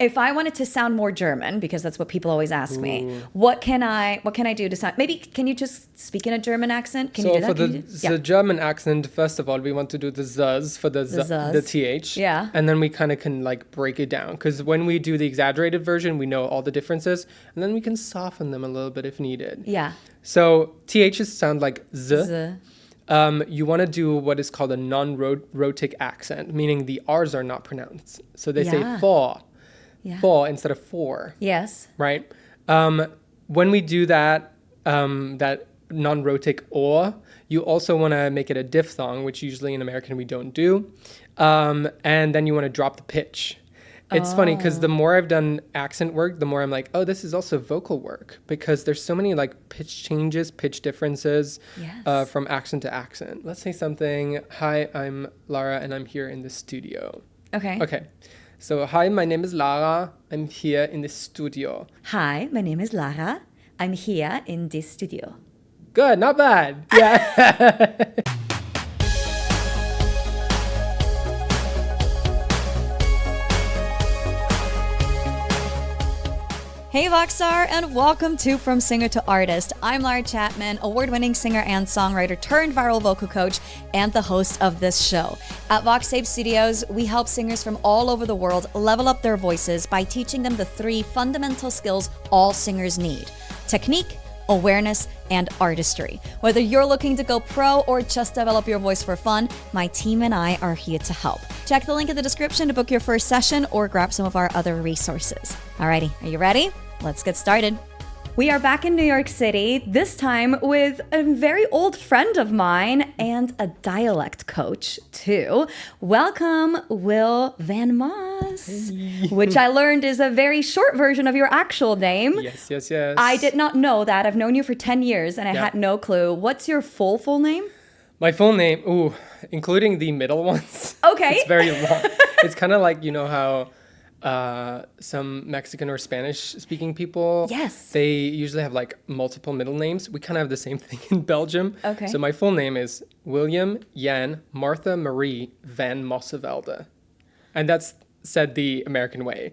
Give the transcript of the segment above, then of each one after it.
If I wanted to sound more German, because that's what people always ask me, what can I do to sound? Maybe can you just speak in a German accent? Can you do that? For the German accent, first of all, we want to do the z's for the th. Yeah. And then we kind of can like break it down, because when we do the exaggerated version, we know all the differences, and then we can soften them a little bit if needed. Yeah. So th's sound like z. Z. You want to do what is called a non-rhotic accent, meaning the R's are not pronounced. So they say for, instead of for. Yes. Right? When we do that, that non-rhotic or, you also want to make it a diphthong, which usually in American we don't do. And then you want to drop the pitch. It's funny because the more I've done accent work, the more I'm like, oh, this is also vocal work, because there's so many like pitch changes, pitch differences from accent to accent. Let's say something. Hi, I'm Lara and I'm here in the studio. Okay. So, hi, my name is Lara. I'm here in the studio. Hi, my name is Lara. I'm here in this studio. Good, not bad. Yeah. Hey Voxstar, and welcome to From Singer to Artist. I'm Lara Chapman, award-winning singer and songwriter turned viral vocal coach and the host of this show. At VoxTape Studios, we help singers from all over the world level up their voices by teaching them the 3 fundamental skills all singers need: technique, awareness, and artistry. Whether you're looking to go pro or just develop your voice for fun, my team and I are here to help. Check the link in the description to book your first session or grab some of our other resources. Alrighty, are you ready? Let's get started. We are back in New York City, this time with a very old friend of mine and a dialect coach too. Welcome, Will Van Moss, which I learned is a very short version of your actual name. Yes. I did not know that. I've known you for 10 years and I had no clue. What's your full name? My full name, including the middle ones. Okay. It's very long. It's kind of like, you know how some Mexican or Spanish speaking people, they usually have like multiple middle names. We kind of have the same thing in Belgium. Okay. So my full name is William Jan Martha Marie van Mossevelde. And that's said the American way.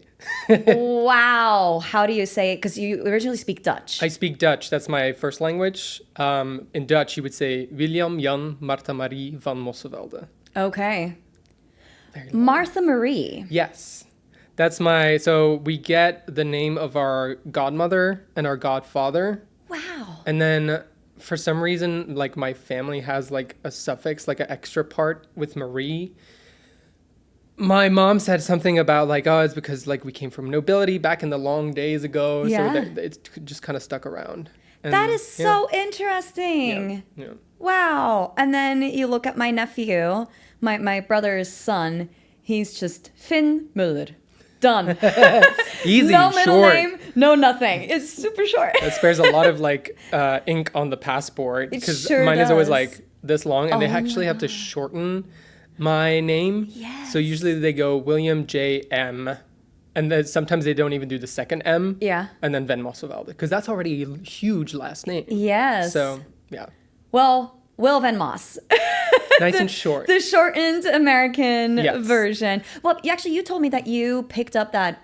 Wow. How do you say it? Because you originally speak Dutch. I speak Dutch. That's my first language. In Dutch, you would say William Jan Martha Marie van Mossevelde. Okay. Martha Marie. Yes. So we get the name of our godmother and our godfather. Wow. And then for some reason, like my family has like a suffix, like an extra part with Marie. My mom said something about like, oh, it's because like we came from nobility back in the long days ago. Yeah. So it just kind of stuck around. And, that is so interesting. Yeah. Wow. And then you look at my nephew, my brother's son. He's just Finn Müller. Done. Easy, no middle short. name, no nothing. It's super short. That spares a lot of like ink on the passport, because mine is always like this long, and they actually have to shorten my name. Yes. So usually they go William J. M. And then sometimes they don't even do the second M. Yeah. And then Van Mossevelde, because that's already a huge last name. Yes. So, yeah. Well, Will Van Moss. Nice and short. The shortened American version. Well, you told me that you picked up that,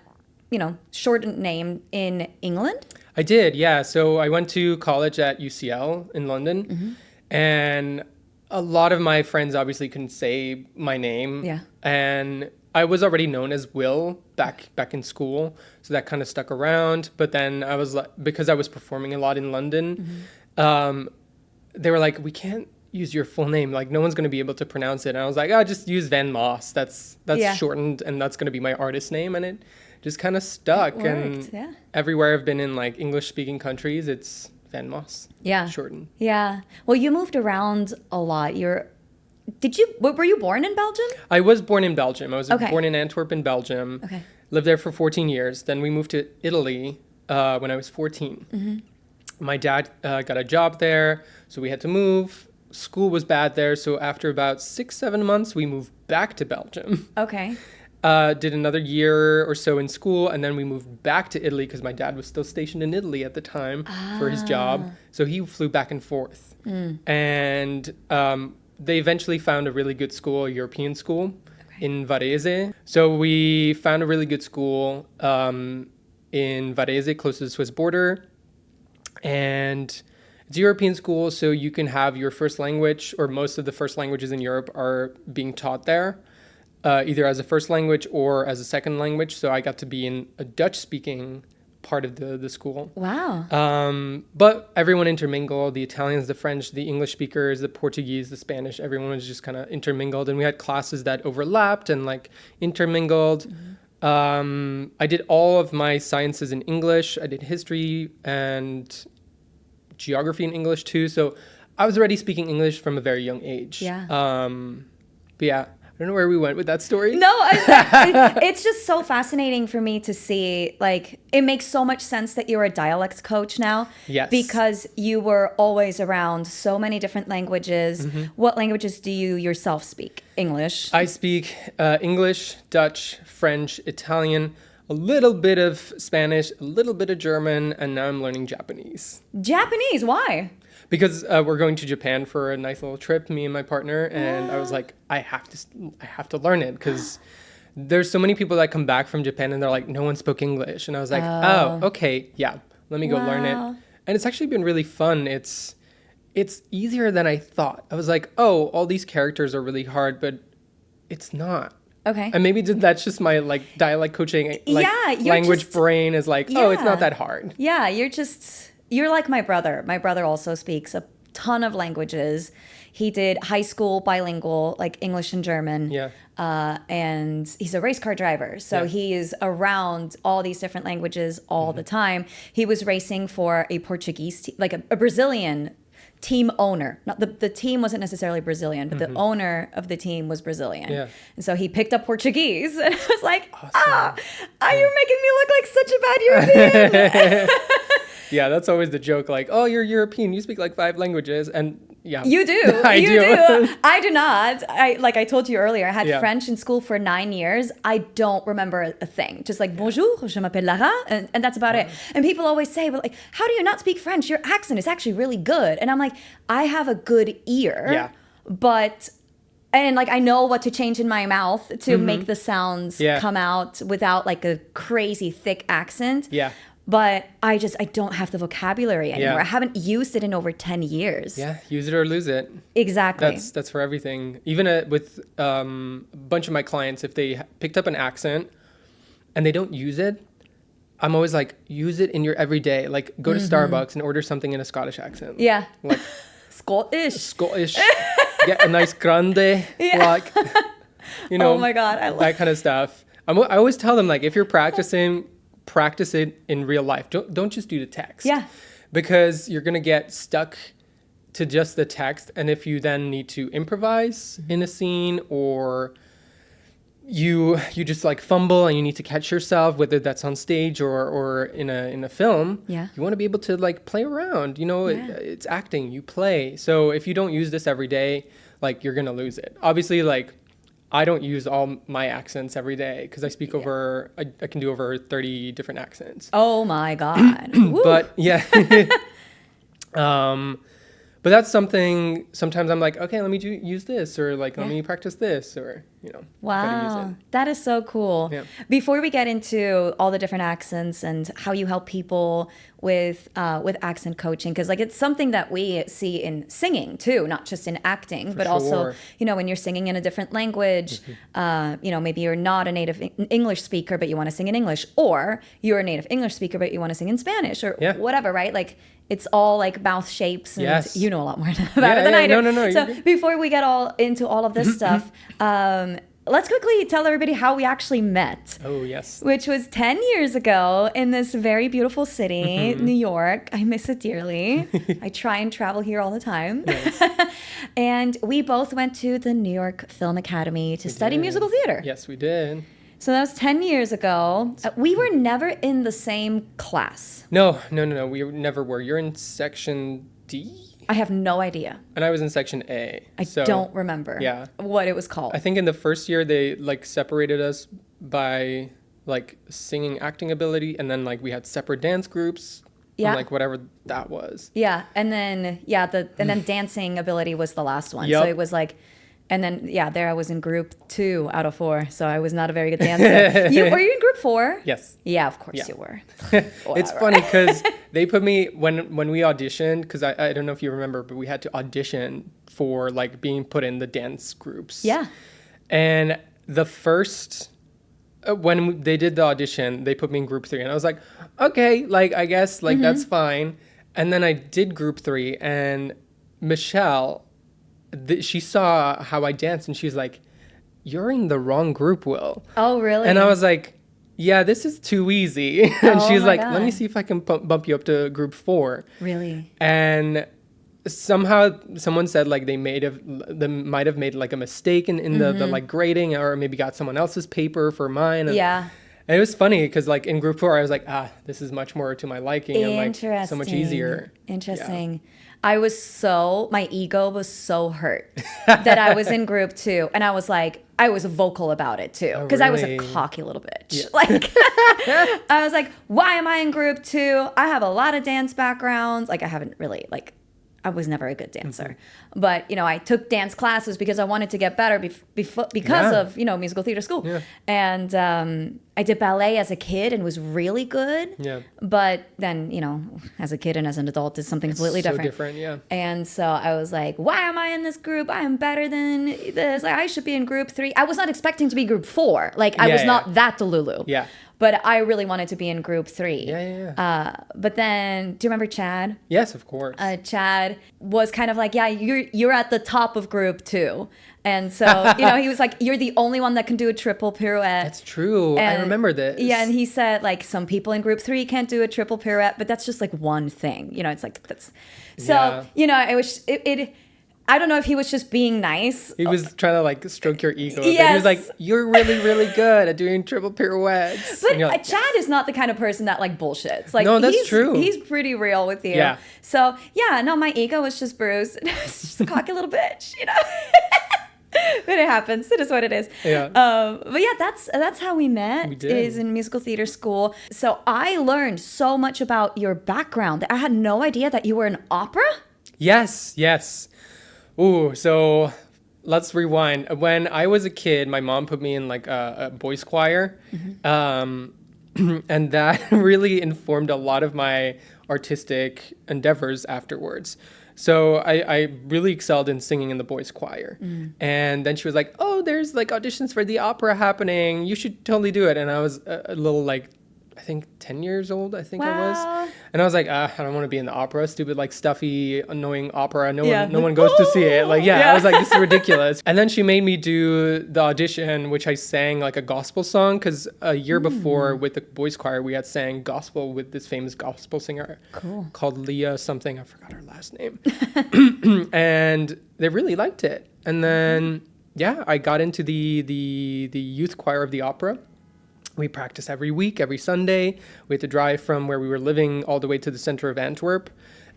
shortened name in England. I did, yeah. So I went to college at UCL in London, and a lot of my friends obviously couldn't say my name. Yeah. And I was already known as Will back in school, so that kind of stuck around. But then I was like, because I was performing a lot in London, they were like, we can't use your full name. Like, no one's going to be able to pronounce it. And I was like, just use Van Moss. That's shortened, and that's going to be my artist name. And it just kind of stuck. And everywhere I've been in, like, English-speaking countries, it's Van Moss. Yeah. Shortened. Yeah. Well, you moved around a lot. Were you born in Belgium? I was born in Belgium. I was born in Antwerp in Belgium. Okay. Lived there for 14 years. Then we moved to Italy when I was 14. My dad got a job there, so we had to move. School was bad there, so after about 6-7 months, we moved back to Belgium. Okay. Did another year or so in school, and then we moved back to Italy because my dad was still stationed in Italy at the time for his job. So he flew back and forth. And they eventually found a really good school, a European school. in Varese. So we found a really good school in Varese, close to the Swiss border. And it's a European school, so you can have your first language, or most of the first languages in Europe are being taught there, either as a first language or as a second language. So I got to be in a Dutch-speaking part of the school. Wow. But everyone intermingled, the Italians, the French, the English speakers, the Portuguese, the Spanish, everyone was just kind of intermingled. And we had classes that overlapped and like intermingled. I did all of my sciences in English. I did history and geography in English too. So I was already speaking English from a very young age. Yeah. But yeah, I don't know where we went with that story. No, it's just so fascinating for me to see. Like, it makes so much sense that you're a dialect coach now. Yes. Because you were always around so many different languages. What languages do you yourself speak? English? I speak English, Dutch, French, Italian, a little bit of Spanish, a little bit of German, and now I'm learning Japanese. Japanese? Why? Because we're going to Japan for a nice little trip, me and my partner, and I was like, I have to learn it, because there's so many people that come back from Japan and they're like, no one spoke English, and I was like, oh okay, yeah, let me go learn it. And it's actually been really fun. It's easier than I thought. I was like, oh, all these characters are really hard, but it's not. Okay. And maybe that's just my like dialect coaching, like language brain is like, oh, it's not that hard. Yeah, you're like my brother. My brother also speaks a ton of languages. He did high school bilingual, like English and German. Yeah. And he's a race car driver. So he is around all these different languages all the time. He was racing for a Portuguese team, like a Brazilian team owner. Not the team wasn't necessarily Brazilian, but the owner of the team was Brazilian. Yeah. And so he picked up Portuguese. And I was like, awesome. You're making me look like such a bad European. Yeah, that's always the joke. Like, oh, you're European. You speak like 5 languages. And yeah. You do. I do. I do not. Like I told you earlier, I had Yeah. French in school for 9 years. I don't remember a thing. Just like, bonjour, je m'appelle Lara. And that's about it. And people always say, well, like, how do you not speak French? Your accent is actually really good. And I'm like, I have a good ear. Yeah. And like, I know what to change in my mouth to make the sounds come out without like a crazy thick accent. Yeah. But I don't have the vocabulary anymore. Yeah. I haven't used it in over 10 years. Yeah, use it or lose it. Exactly. That's for everything. Even with a bunch of my clients, if they picked up an accent and they don't use it, I'm always like, use it in your everyday. Like, go to Starbucks and order something in a Scottish accent. Yeah. Like Scottish. Get a nice grande. Like, you know. Oh my God, I love that kind of stuff. I always tell them, like, if you're practicing, practice it in real life. Don't just do the text. Yeah. Because you're going to get stuck to just the text. And if you then need to improvise in a scene, or you just like fumble and you need to catch yourself, whether that's on stage or in a film, you want to be able to like play around, you know, it's acting, you play. So if you don't use this every day, like, you're going to lose it. Obviously, like, I don't use all my accents every day because I speak I can do over 30 different accents. Oh my God. But yeah. But that's something, sometimes I'm like, okay, let me use this, or like, let me practice this, or, you know. Wow, that is so cool. Yeah. Before we get into all the different accents and how you help people with accent coaching, because like it's something that we see in singing too, not just in acting, but also, you know, when you're singing in a different language, you know, maybe you're not a native English speaker, but you want to sing in English, or you're a native English speaker, but you want to sing in Spanish, or whatever, right? Like, it's all like mouth shapes, and you know a lot more about it than I do. No. So before we get all into all of this stuff, let's quickly tell everybody how we actually met. Oh, yes. Which was 10 years ago in this very beautiful city, New York. I miss it dearly. I try and travel here all the time. Yes. And we both went to the New York Film Academy to study musical theater. Yes, we did. So that was 10 years ago. We were never in the same class. No. We never were. You're in section D? I have no idea. And I was in section A. I don't remember what it was called. I think in the first year they like separated us by like singing, acting ability, and then like we had separate dance groups. And like whatever that was. Yeah, and then and then dancing ability was the last one. So it was like And then, there I was in group 2 out of 4. So I was not a very good dancer. Were you in group 4? Yes. Yeah, of course you were. It's funny because they put me, when we auditioned, because I don't know if you remember, but we had to audition for like being put in the dance groups. Yeah. And the first, when they did the audition, they put me in group 3. And I was like, okay, like, I guess, like, that's fine. And then I did group 3, and Michelle, she saw how I danced, and she's like, you're in the wrong group, Will. Oh, really? And I was like, yeah, this is too easy. And Oh she's my like, God. let me see if I can bump you up to group 4. Really? And somehow someone said like they might have made like a mistake in the like grading, or maybe got someone else's paper for mine. And, Yeah. and it was funny because like in group 4, I was like, this is much more to my liking, and like so much easier. Interesting. Yeah. My ego was so hurt that I was in group 2, and I was like, I was vocal about it too, because I was a cocky little bitch. Yeah. Like, I was like, why am I in group 2? I have a lot of dance backgrounds. Like, I haven't really, like, I was never a good dancer, but I took dance classes because I wanted to get better because of musical theater school, and I did ballet as a kid and was really good. Yeah. But then as a kid and as an adult, it's something completely different. Different, yeah. And so I was like, why am I in this group? I am better than this. Like, I should be in group 3. I was not expecting to be group 4. Like, I was not that Delulu. Yeah. But I really wanted to be in group 3. Yeah. But then, do you remember Chad? Yes, of course. Chad was kind of like, you're at the top of group 2. And so, he was like, you're the only one that can do a triple pirouette. That's true. I remember this. Yeah, and he said, like, some people in group 3 can't do a triple pirouette, but that's just, like, one thing. It's like, that's... So, it was... I don't know if he was just being nice. He was trying to like stroke your ego. Yes. He was like, you're really, really good at doing triple pirouettes. But like, Chad is not the kind of person that like bullshits. Like, no, that's true. He's pretty real with you. Yeah. So my ego was just bruised. I was just a cocky little bitch, But it happens. It is what it is. Yeah. But yeah, that's how we met. We did. Is in musical theater school. So I learned so much about your background. I had no idea that you were in opera. Yes. Ooh, so let's rewind. When I was a kid, my mom put me in like a boys choir. And that really informed a lot of my artistic endeavors afterwards. So I really excelled in singing in the boys choir. And then she was like, oh, there's like auditions for the opera happening. You should totally do it. And I was a little like, I think 10 years old, I think I was. And I was like, I don't want to be in the opera, stupid, like stuffy, annoying opera. No one goes to see it. Like, I was like, this is ridiculous. And then she made me do the audition, which I sang like a gospel song. Because a year before with the boys choir, we had sang gospel with this famous gospel singer called Leah something. I forgot her last name. And they really liked it. And then, I got into the youth choir of the opera. We practiced every week, every Sunday. We had to drive from where we were living all the way to the center of Antwerp.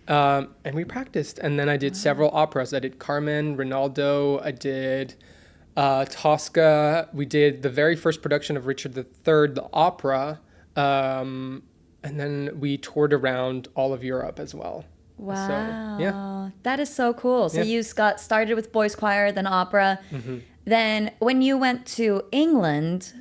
And we practiced. And then I did several operas. I did Carmen, Rinaldo. I did Tosca. We did the very first production of Richard III, the opera. And then we toured around all of Europe as well. Wow. So, that is so cool. So you got started with boys choir, then opera. Then when you went to England...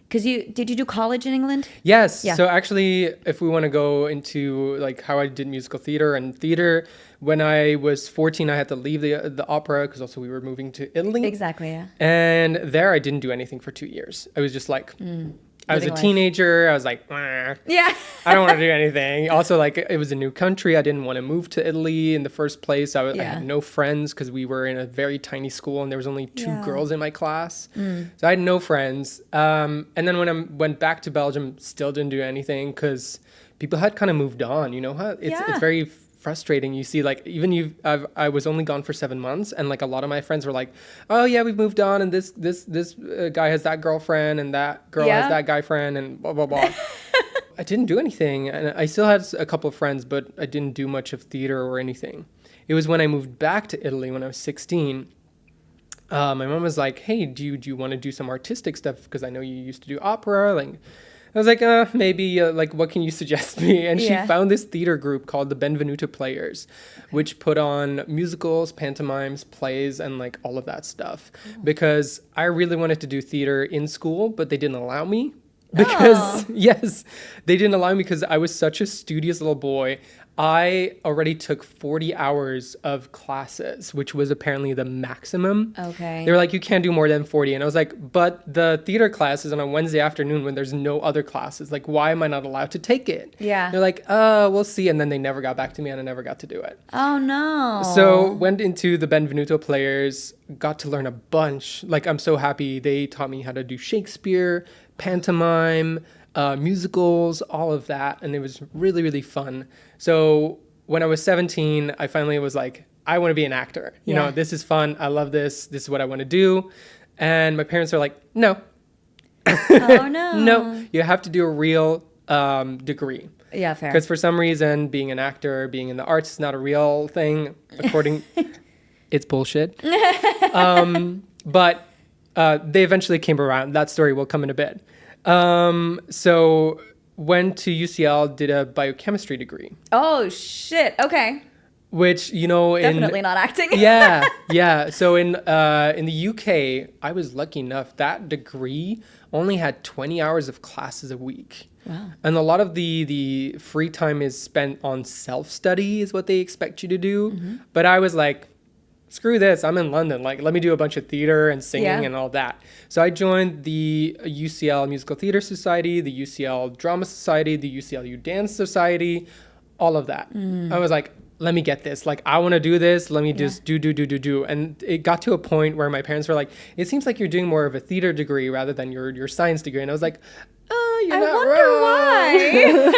Because did you do college in England? Yes. Yeah. So actually, if we want to go into like how I did musical theater and theater, when I was 14, I had to leave the opera because also we were moving to Italy. Exactly, yeah. And there I didn't do anything for 2 years. I was just like, I was a teenager. I was like, I don't want to do anything. Also, like, it was a new country. I didn't want to move to Italy in the first place. I had no friends because we were in a very tiny school and there was only 2 girls in my class. So I had no friends. And then when I went back to Belgium, still didn't do anything because people had kind of moved on. It's very frustrating. You see, like, even I was only gone for 7 months, and like a lot of my friends were like, oh yeah, we've moved on, and this guy has that girlfriend, and that girl has that guy friend, and blah blah blah. I didn't do anything, and I still had a couple of friends, but I didn't do much of theater or anything. It was when I moved back to Italy when I was 16. My mom was like, hey, do you want to do some artistic stuff, because I know you used to do opera, like I was like, maybe, like, what can you suggest me? And she found this theater group called the Benvenuto Players, which put on musicals, pantomimes, plays, and like all of that stuff. Because I really wanted to do theater in school, but they didn't allow me. Because, yes, they didn't allow me because I was such a studious little boy. I already took 40 hours of classes, which was apparently the maximum. Okay. They were like, you can't do more than 40. And I was like, but the theater class is on a Wednesday afternoon when there's no other classes. Like, why am I not allowed to take it? Yeah. They're like, we'll see. And then they never got back to me and I never got to do it. Oh, no. So went into the Benvenuto Players, got to learn a bunch. Like, I'm so happy. They taught me how to do Shakespeare, pantomime, musicals, all of that. And it was really, really fun. So when I was 17, I finally was like, I want to be an actor. You know, this is fun. I love this. This is what I want to do. And my parents are like, no. Oh, no. No, you have to do a real degree. Yeah, fair. Because for some reason, being an actor, being in the arts is not a real thing. It's bullshit. But they eventually came around. That story will come in a bit. So went to UCL, did a biochemistry degree. Oh, shit. Okay. Which, you know, definitely not acting. yeah. So in the UK, I was lucky enough that degree only had 20 hours of classes a week. Wow. And a lot of the free time is spent on self-study is what they expect you to do. Mm-hmm. But I was like, screw this, I'm in London. Like, let me do a bunch of theater and singing and all that. So I joined the UCL Musical Theater Society, the UCL Drama Society, the UCLU Dance Society, all of that. I was like, let me get this. Like, I want to do this. Let me just do. And it got to a point where my parents were like, it seems like you're doing more of a theater degree rather than your science degree. And I was like, you're not wrong. Why.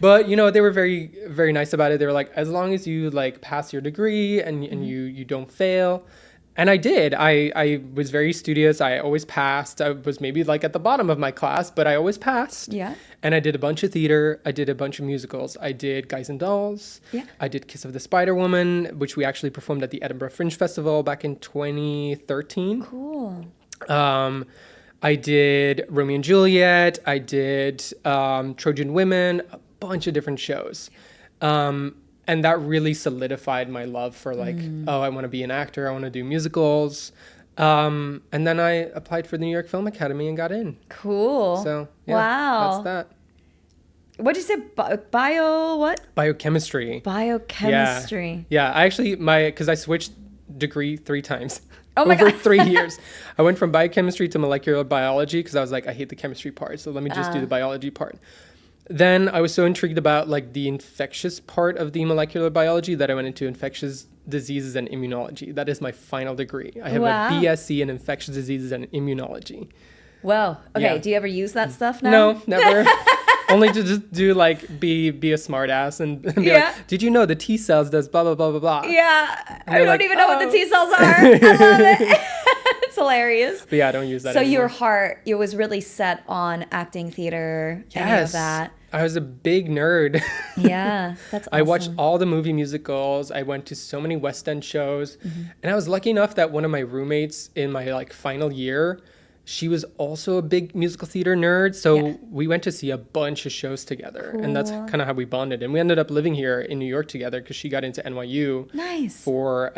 But, you know, they were very, very nice about it. They were like, as long as you, like, pass your degree and you don't fail. And I did. I was very studious. I always passed. I was maybe, like, at the bottom of my class, but I always passed. Yeah. And I did a bunch of theater. I did a bunch of musicals. I did Guys and Dolls. Yeah. I did Kiss of the Spider Woman, which we actually performed at the Edinburgh Fringe Festival back in 2013. Cool. I did Romeo and Juliet. I did Trojan Women, a bunch of different shows. And that really solidified my love for like, I want to be an actor. I want to do musicals. And then I applied for the New York Film Academy and got in. Cool. So, yeah, wow. that's that. What did you say? Biochemistry. Biochemistry. Yeah. I actually, because I switched degree 3 times. Oh my over God. 3 years. I went from biochemistry to molecular biology because I was like, I hate the chemistry part. So let me just do the biology part. Then I was so intrigued about like the infectious part of the molecular biology that I went into infectious diseases and immunology. That is my final degree. I have a BSc in infectious diseases and immunology. Well, okay. Yeah. Do you ever use that stuff now? No, never. Only to just do like be a smart ass and be like, did you know the T cells does blah blah blah blah blah? Yeah, I don't like, even know what the T cells are. I love it. It's hilarious. But yeah, I don't use that. So anymore. your heart, it was really set on acting, theater, any of that. I was a big nerd. Yeah, that's awesome. I watched all the movie musicals. I went to so many West End shows, and I was lucky enough that one of my roommates in my like final year, she was also a big musical theater nerd. So we went to see a bunch of shows together. And that's kind of how we bonded. And we ended up living here in New York together because she got into NYU. Nice. For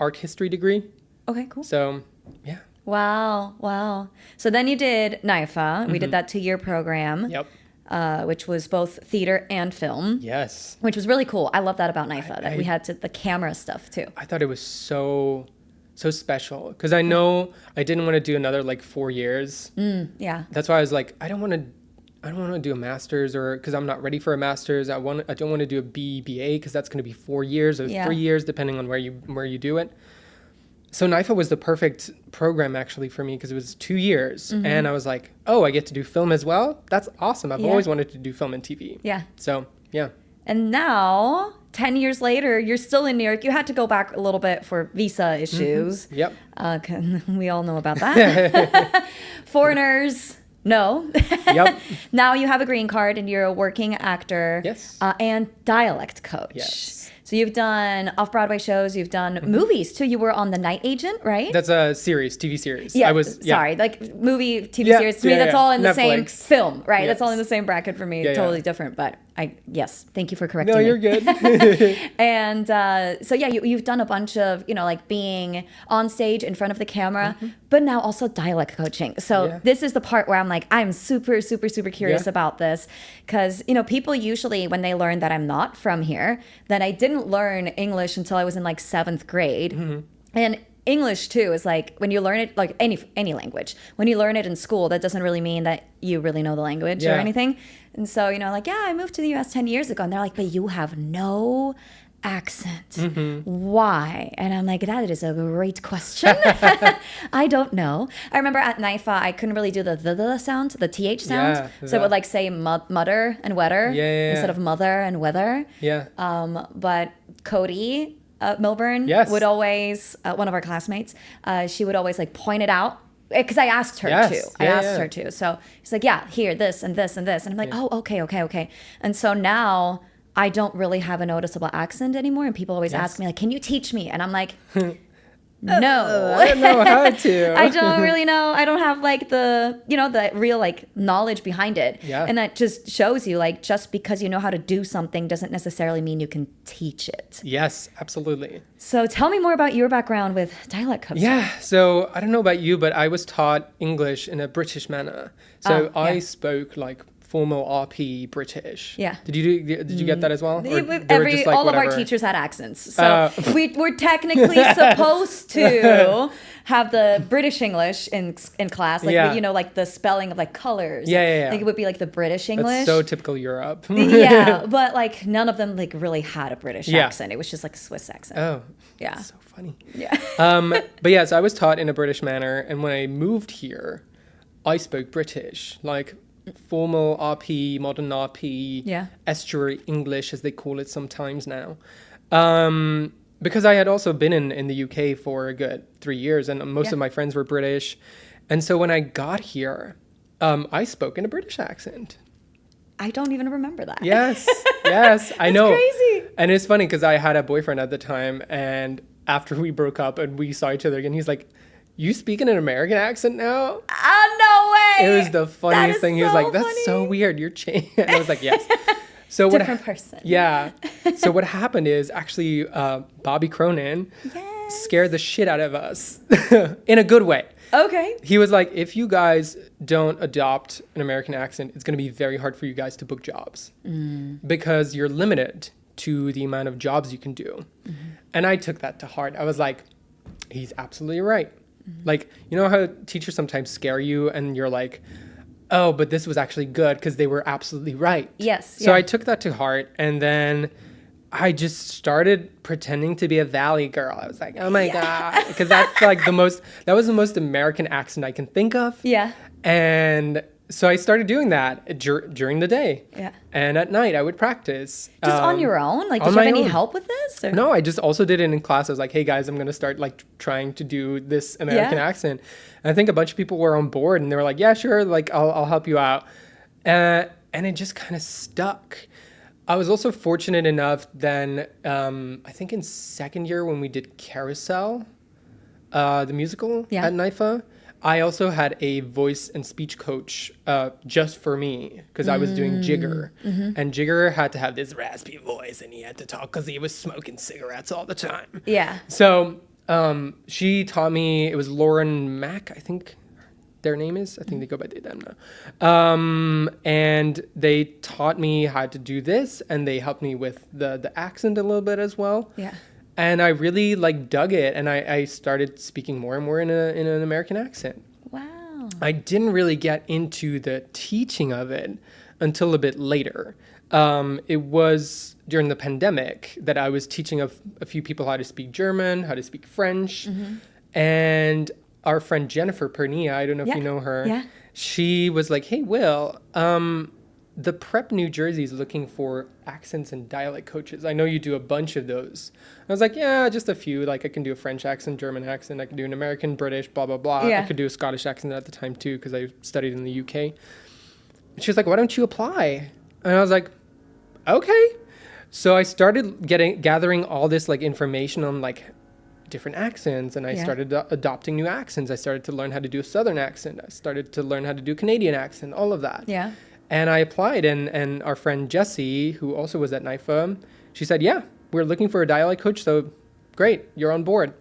art history degree. Okay, cool. So, yeah. Wow. So then you did NYFA. We did that 2-year program. Yep. Which was both theater and film. Yes. Which was really cool. I love that about NYFA, that we had the camera stuff too. I thought it was so special because I know I didn't want to do another like 4 years. Yeah. That's why I was like, I don't want to do a master's or because I'm not ready for a master's. I don't want to do a BA because that's going to be 4 years or 3 years depending on where you do it. So NYFA was the perfect program actually for me because it was 2 years and I was like, oh, I get to do film as well. That's awesome. I've always wanted to do film and TV. Yeah. So yeah. And now 10 years later, you're still in New York. You had to go back a little bit for visa issues. Yep. We all know about that. Foreigners, no. Yep. Now you have a green card and you're a working actor. Yes. And dialect coach. Yes. So you've done off-Broadway shows, you've done movies too. You were on The Night Agent, right? That's a series, TV series. Yeah, sorry, like movie, TV series. To me, that's all in the same film, right? Yes. That's all in the same bracket for me. Totally different, but yes, thank you for correcting me. No, you're good. And so yeah, you've done a bunch of, like being on stage in front of the camera, but now also dialect coaching. So this is the part where I'm like, I'm super, super, super curious about this, because, people usually, when they learn that I'm not from here, that I didn't learn English until I was in like 7th grade. And English too is like, when you learn it, like any language, when you learn it in school, that doesn't really mean that you really know the language or anything. And so, like, I moved to the US 10 years ago. And they're like, but you have no accent. Why? And I'm like, that is a great question. I don't know. I remember at NIFA, I couldn't really do the sound, the TH sound. So it would like say mutter and wetter instead of mother and weather. But Cody Milburn would always, one of our classmates, she would always like point it out. Because I asked her to. I asked her to. So she's like, here, this and this and this. And I'm like, oh, okay. And so now I don't really have a noticeable accent anymore. And people always ask me, like, can you teach me? And I'm like, no. I don't know how to. I don't really know. I don't have like the real like knowledge behind it. And that just shows you, like, just because you know how to do something doesn't necessarily mean you can teach it. Yes, absolutely. So tell me more about your background with dialect coaching. Yeah, so I don't know about you, but I was taught English in a British manner. So I spoke like formal RP British. Did you get that as well? All of our teachers had accents. So we're technically supposed to have the British English in class, like like the spelling of like colors. Like it would be like the British English. That's so typical Europe. But like none of them like really had a British accent. It was just like a Swiss accent. Oh. Yeah. So funny. But so I was taught in a British manner, and when I moved here, I spoke British, like formal RP, modern RP, estuary English, as they call it sometimes now. Because I had also been in the UK for a good 3 years, and most of my friends were British. And so when I got here, I spoke in a British accent. I don't even remember that. Yes, I know. It's crazy. And it's funny because I had a boyfriend at the time, and after we broke up and we saw each other again, he's like, you speak in an American accent now? No way. It was the funniest thing. He was like, that's so weird. You're changing. And I was like, yes. So different person. Yeah. So what happened is actually Bobby Cronin scared the shit out of us in a good way. Okay. He was like, if you guys don't adopt an American accent, it's going to be very hard for you guys to book jobs because you're limited to the amount of jobs you can do. And I took that to heart. I was like, he's absolutely right. Like, you know how teachers sometimes scare you and you're like, oh, but this was actually good because they were absolutely right. Yes. So I took that to heart, and then I just started pretending to be a Valley girl. I was like, oh my God, because that's like that was the most American accent I can think of. Yeah. And so I started doing that during the day. Yeah. And at night I would practice. Just on your own? Like, did you have any help with this? Or? No, I just also did it in class. I was like, hey guys, I'm going to start like trying to do this American accent. And I think a bunch of people were on board and they were like, yeah, sure. Like I'll help you out. And it just kind of stuck. I was also fortunate enough then, I think in 2nd year when we did Carousel, the musical at NIFA, I also had a voice and speech coach just for me because I was doing Jigger. And Jigger had to have this raspy voice and he had to talk because he was smoking cigarettes all the time. Yeah. So she taught me, it was Lauren Mack, I think their name is. I think they go by they, them now. And they taught me how to do this and they helped me with the accent a little bit as well. Yeah. And I really like dug it, and I started speaking more and more in an American accent. Wow. I didn't really get into the teaching of it until a bit later. It was during the pandemic that I was teaching a few people how to speak German, how to speak French, and our friend Jennifer Pernia, I don't know if you know her, she was like, hey, Will, the Prep New Jersey is looking for accents and dialect coaches. I know you do a bunch of those. I was like, yeah, just a few. Like I can do a French accent, German accent. I can do an American, British, blah, blah, blah. I could do a Scottish accent at the time too because I studied in the UK. And she was like, why don't you apply? And I was like, okay. So I started gathering all this like information on like different accents, and I started adopting new accents. I started to learn how to do a Southern accent. I started to learn how to do Canadian accent, all of that. Yeah. And I applied, and our friend Jessie, who also was at NIFA, she said, yeah, we're looking for a dialect coach, so great, you're on board.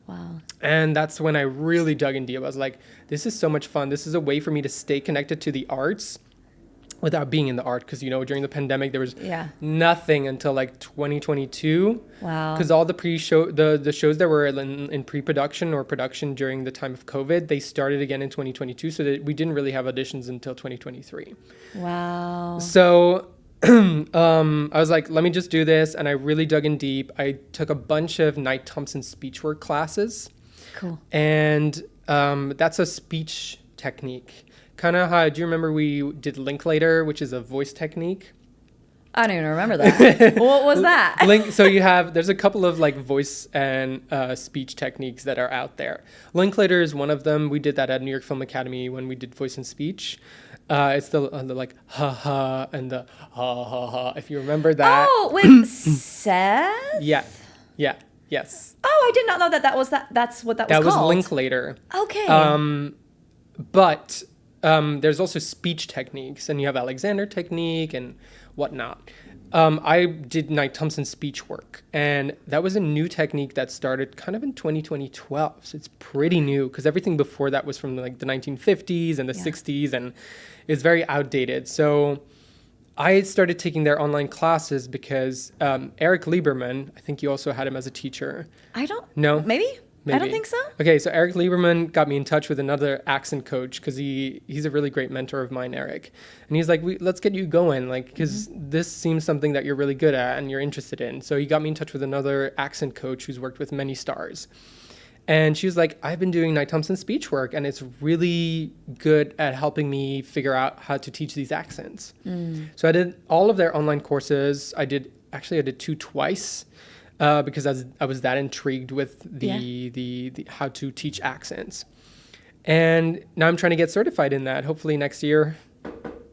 Wow. And that's when I really dug in deep. I was like, this is so much fun. This is a way for me to stay connected to the arts without being in the art, because, you know, during the pandemic, there was nothing until like 2022. Wow. Because all the the shows that were in pre-production or production during the time of COVID, they started again in 2022. So that we didn't really have auditions until 2023. Wow. So I was like, let me just do this. And I really dug in deep. I took a bunch of Knight Thompson speech work classes. Cool. And that's a speech technique. Kind of how, do you remember we did Linklater, which is a voice technique? I don't even remember that. What was that? So there's a couple of like voice and speech techniques that are out there. Linklater is one of them. We did that at New York Film Academy when we did voice and speech. It's the like ha ha and the ha ha ha, if you remember that. Oh, with Seth? Yeah. Yes. Oh, I did not know that's what that was called. That was Linklater. Okay. But there's also speech techniques, and you have Alexander technique and whatnot. I did Knight Thompson speech work, and that was a new technique that started kind of in 2012. So it's pretty new, because everything before that was from like the 1950s and the 60s, and it's very outdated. So I started taking their online classes because Eric Lieberman, I think you also had him as a teacher. I don't. No? Maybe? I don't think so. Okay, so Eric Lieberman got me in touch with another accent coach, because he's a really great mentor of mine, Eric. And he's like, let's get you going, like, because this seems something that you're really good at and you're interested in. So he got me in touch with another accent coach who's worked with many stars. And she was like, I've been doing Knight Thompson speech work, and it's really good at helping me figure out how to teach these accents. So I did all of their online courses. I did two twice. Because I was that intrigued with the how to teach accents. And now I'm trying to get certified in that. Hopefully next year,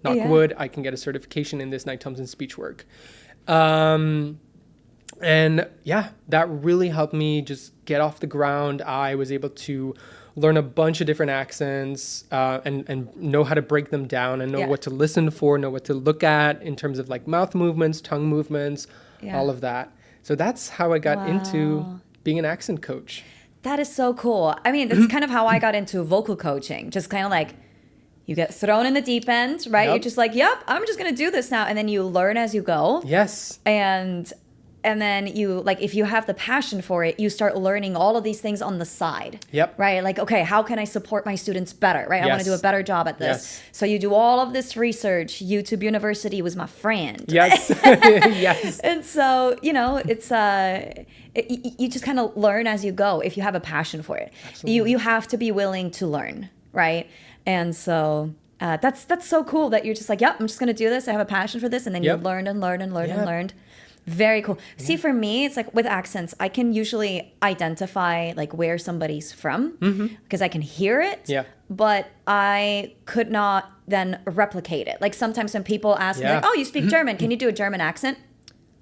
knock wood, I can get a certification in this Knight Thompson speech work. And yeah, that really helped me just get off the ground. I was able to learn a bunch of different accents and know how to break them down, and know what to listen for, know what to look at in terms of like mouth movements, tongue movements, all of that. So that's how I got into being an accent coach. That is so cool. I mean, that's kind of how I got into vocal coaching. Just kind of like, you get thrown in the deep end, right? You're just like, yep, I'm just going to do this now. And then you learn as you go. Yes. And then you, like, if you have the passion for it, you start learning all of these things on the side. Yep. Right? Like, okay, how can I support my students better? Right? I want to do a better job at this. Yes. So you do all of this research. YouTube University was my friend. Yes. Yes. And so, you know, it's you just kind of learn as you go if you have a passion for it. Absolutely. You have to be willing to learn, right? And so that's so cool that you're just like, yep, I'm just going to do this. I have a passion for this. And then you learned and learned and learned and learned. Very cool. See, for me, it's like with accents, I can usually identify like where somebody's from because I can hear it. Yeah. But I could not then replicate it. Like sometimes when people ask me, like, oh, you speak German, can you do a German accent?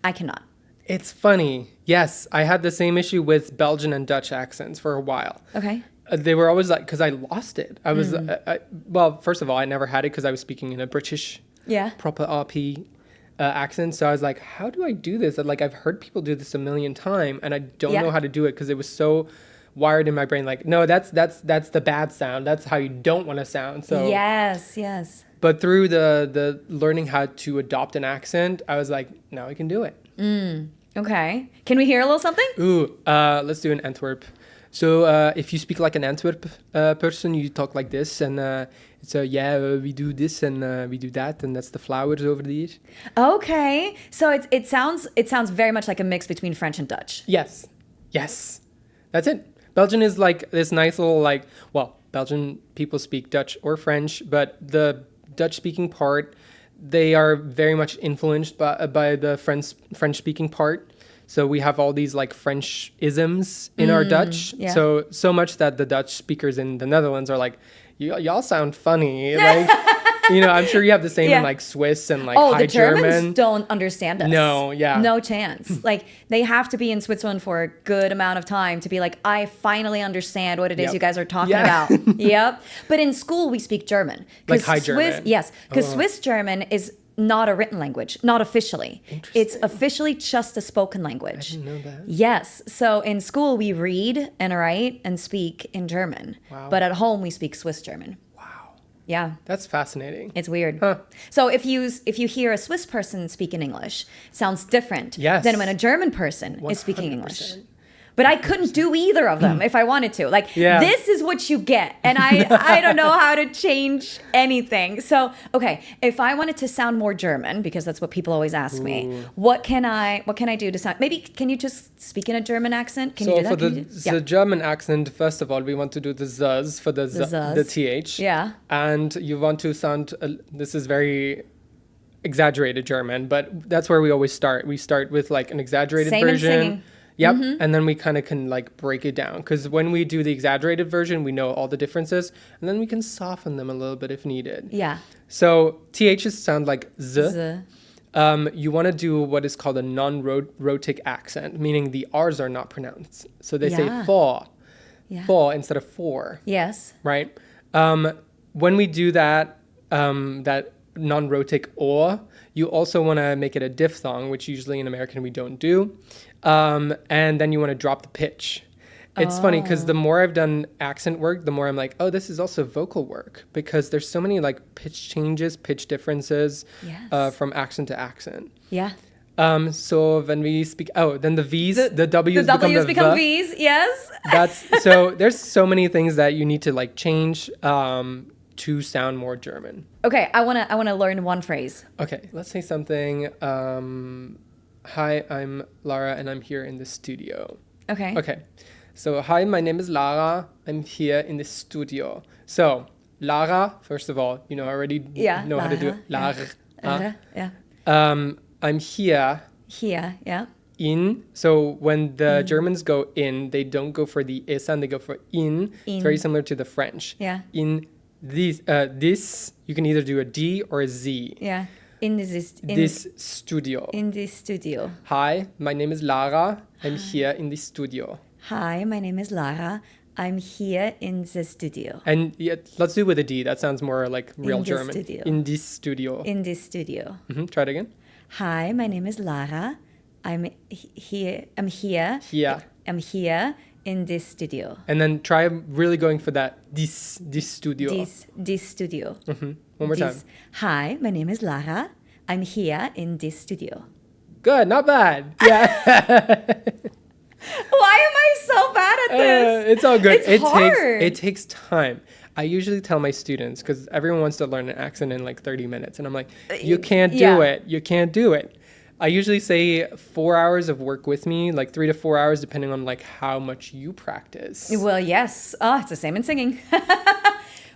I cannot. It's funny. Yes, I had the same issue with Belgian and Dutch accents for a while. Okay. They were always like, because I lost it. I was, well, first of all, I never had it because I was speaking in a British proper RP accent. So I was like, how do I do this? Like, I've heard people do this a million times, and I don't know how to do it because it was so wired in my brain. Like, no, that's the bad sound. That's how you don't want to sound. So yes. But through the learning how to adopt an accent, I was like, now I can do it. Okay. Can we hear a little something? Ooh, let's do an Antwerp. So if you speak like an Antwerp person, you talk like this, and it's we do this and we do that, and that's the flowers over there. Okay, so it sounds very much like a mix between French and Dutch. Yes, that's it. Belgian is like this nice little Belgian people speak Dutch or French, but the Dutch-speaking part, they are very much influenced by the French-speaking part. So we have all these like French isms in our Dutch. Yeah. So much that the Dutch speakers in the Netherlands are like, y'all sound funny. Like, I'm sure you have the same in like Swiss and like High the Germans German. don't understand us. No, yeah. No chance. Like they have to be in Switzerland for a good amount of time to be like, I finally understand what it is you guys are talking about. Yep. But in school, we speak German. Like High Swiss, German. yes. Because Swiss German is not a written language, not officially. It's officially just a spoken language. I didn't know that. Yes. So in school, we read and write and speak in German. Wow. But at home, we speak Swiss German. Wow. Yeah. That's fascinating. It's weird. Huh. So if you hear a Swiss person speak in English, it sounds different Yes. than when a German person is speaking 100%. English. But I couldn't do either of them if I wanted to. Like, this is what you get. And I don't know how to change anything. So, okay, if I wanted to sound more German, because that's what people always ask me, what can I do to sound, maybe can you just speak in a German accent? Can you do that? For the German accent, first of all, we want to do the z's for the th. Yeah. And you want to sound, this is very exaggerated German, but that's where we always start. We start with like an exaggerated Same version. in singing. Yep. And then we kind of can like break it down, because when we do the exaggerated version, we know all the differences, and then we can soften them a little bit if needed. Yeah. So THs sound like z. Z. You want to do what is called a non-rhotic accent, meaning the R's are not pronounced. So they say for, instead of for. Yes. Right? When we do that, that non-rhotic or, you also want to make it a diphthong, which usually in American we don't do. And then you want to drop the pitch. It's funny because the more I've done accent work, the more I'm like, oh, this is also vocal work, because there's so many like pitch changes, pitch differences from accent to accent. Yeah. So when we speak, then the V's, the W's become V's, yes. So there's so many things that you need to like change to sound more German. Okay, I wanna learn one phrase. Okay, let's say something. Hi, I'm Lara, and I'm here in the studio. Okay. So, hi, my name is Lara. I'm here in the studio. So, Lara, first of all, already know how to do it. Lara. I'm here. Here, yeah. In. So, when the Germans go in, they don't go for the I sound, they go for in. It's very similar to the French. Yeah. In this, you can either do a D or a Z. Yeah. In this studio. In this studio. Hi, my name is Lara. I'm here in the studio. Hi, my name is Lara. I'm here in the studio. And let's do it with a D. That sounds more like real German. Studio. In this studio. In this studio. Try it again. Hi, my name is Lara. I'm here. I'm here in this studio. And then try really going for that. This studio. This studio. One more time. Hi, my name is Lara. I'm here in this studio. Good, not bad. Yeah. Why am I so bad at this? It's all good. It's hard. It takes time. I usually tell my students, because everyone wants to learn an accent in like 30 minutes. And I'm like, you can't do it. You can't do it. I usually say 4 hours of work with me, like 3 to 4 hours, depending on like how much you practice. Well, yes. Oh, it's the same in singing.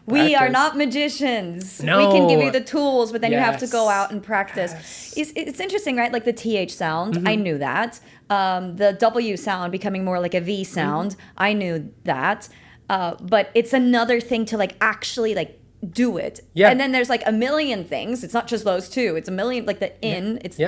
We are not magicians. No. We can give you the tools, but then you have to go out and practice. It's interesting, right? Like the TH sound, I knew that. The W sound becoming more like a V sound, I knew that. But it's another thing to like actually like do it. Yeah. And then there's like a million things. It's not just those two. It's a million, like the it's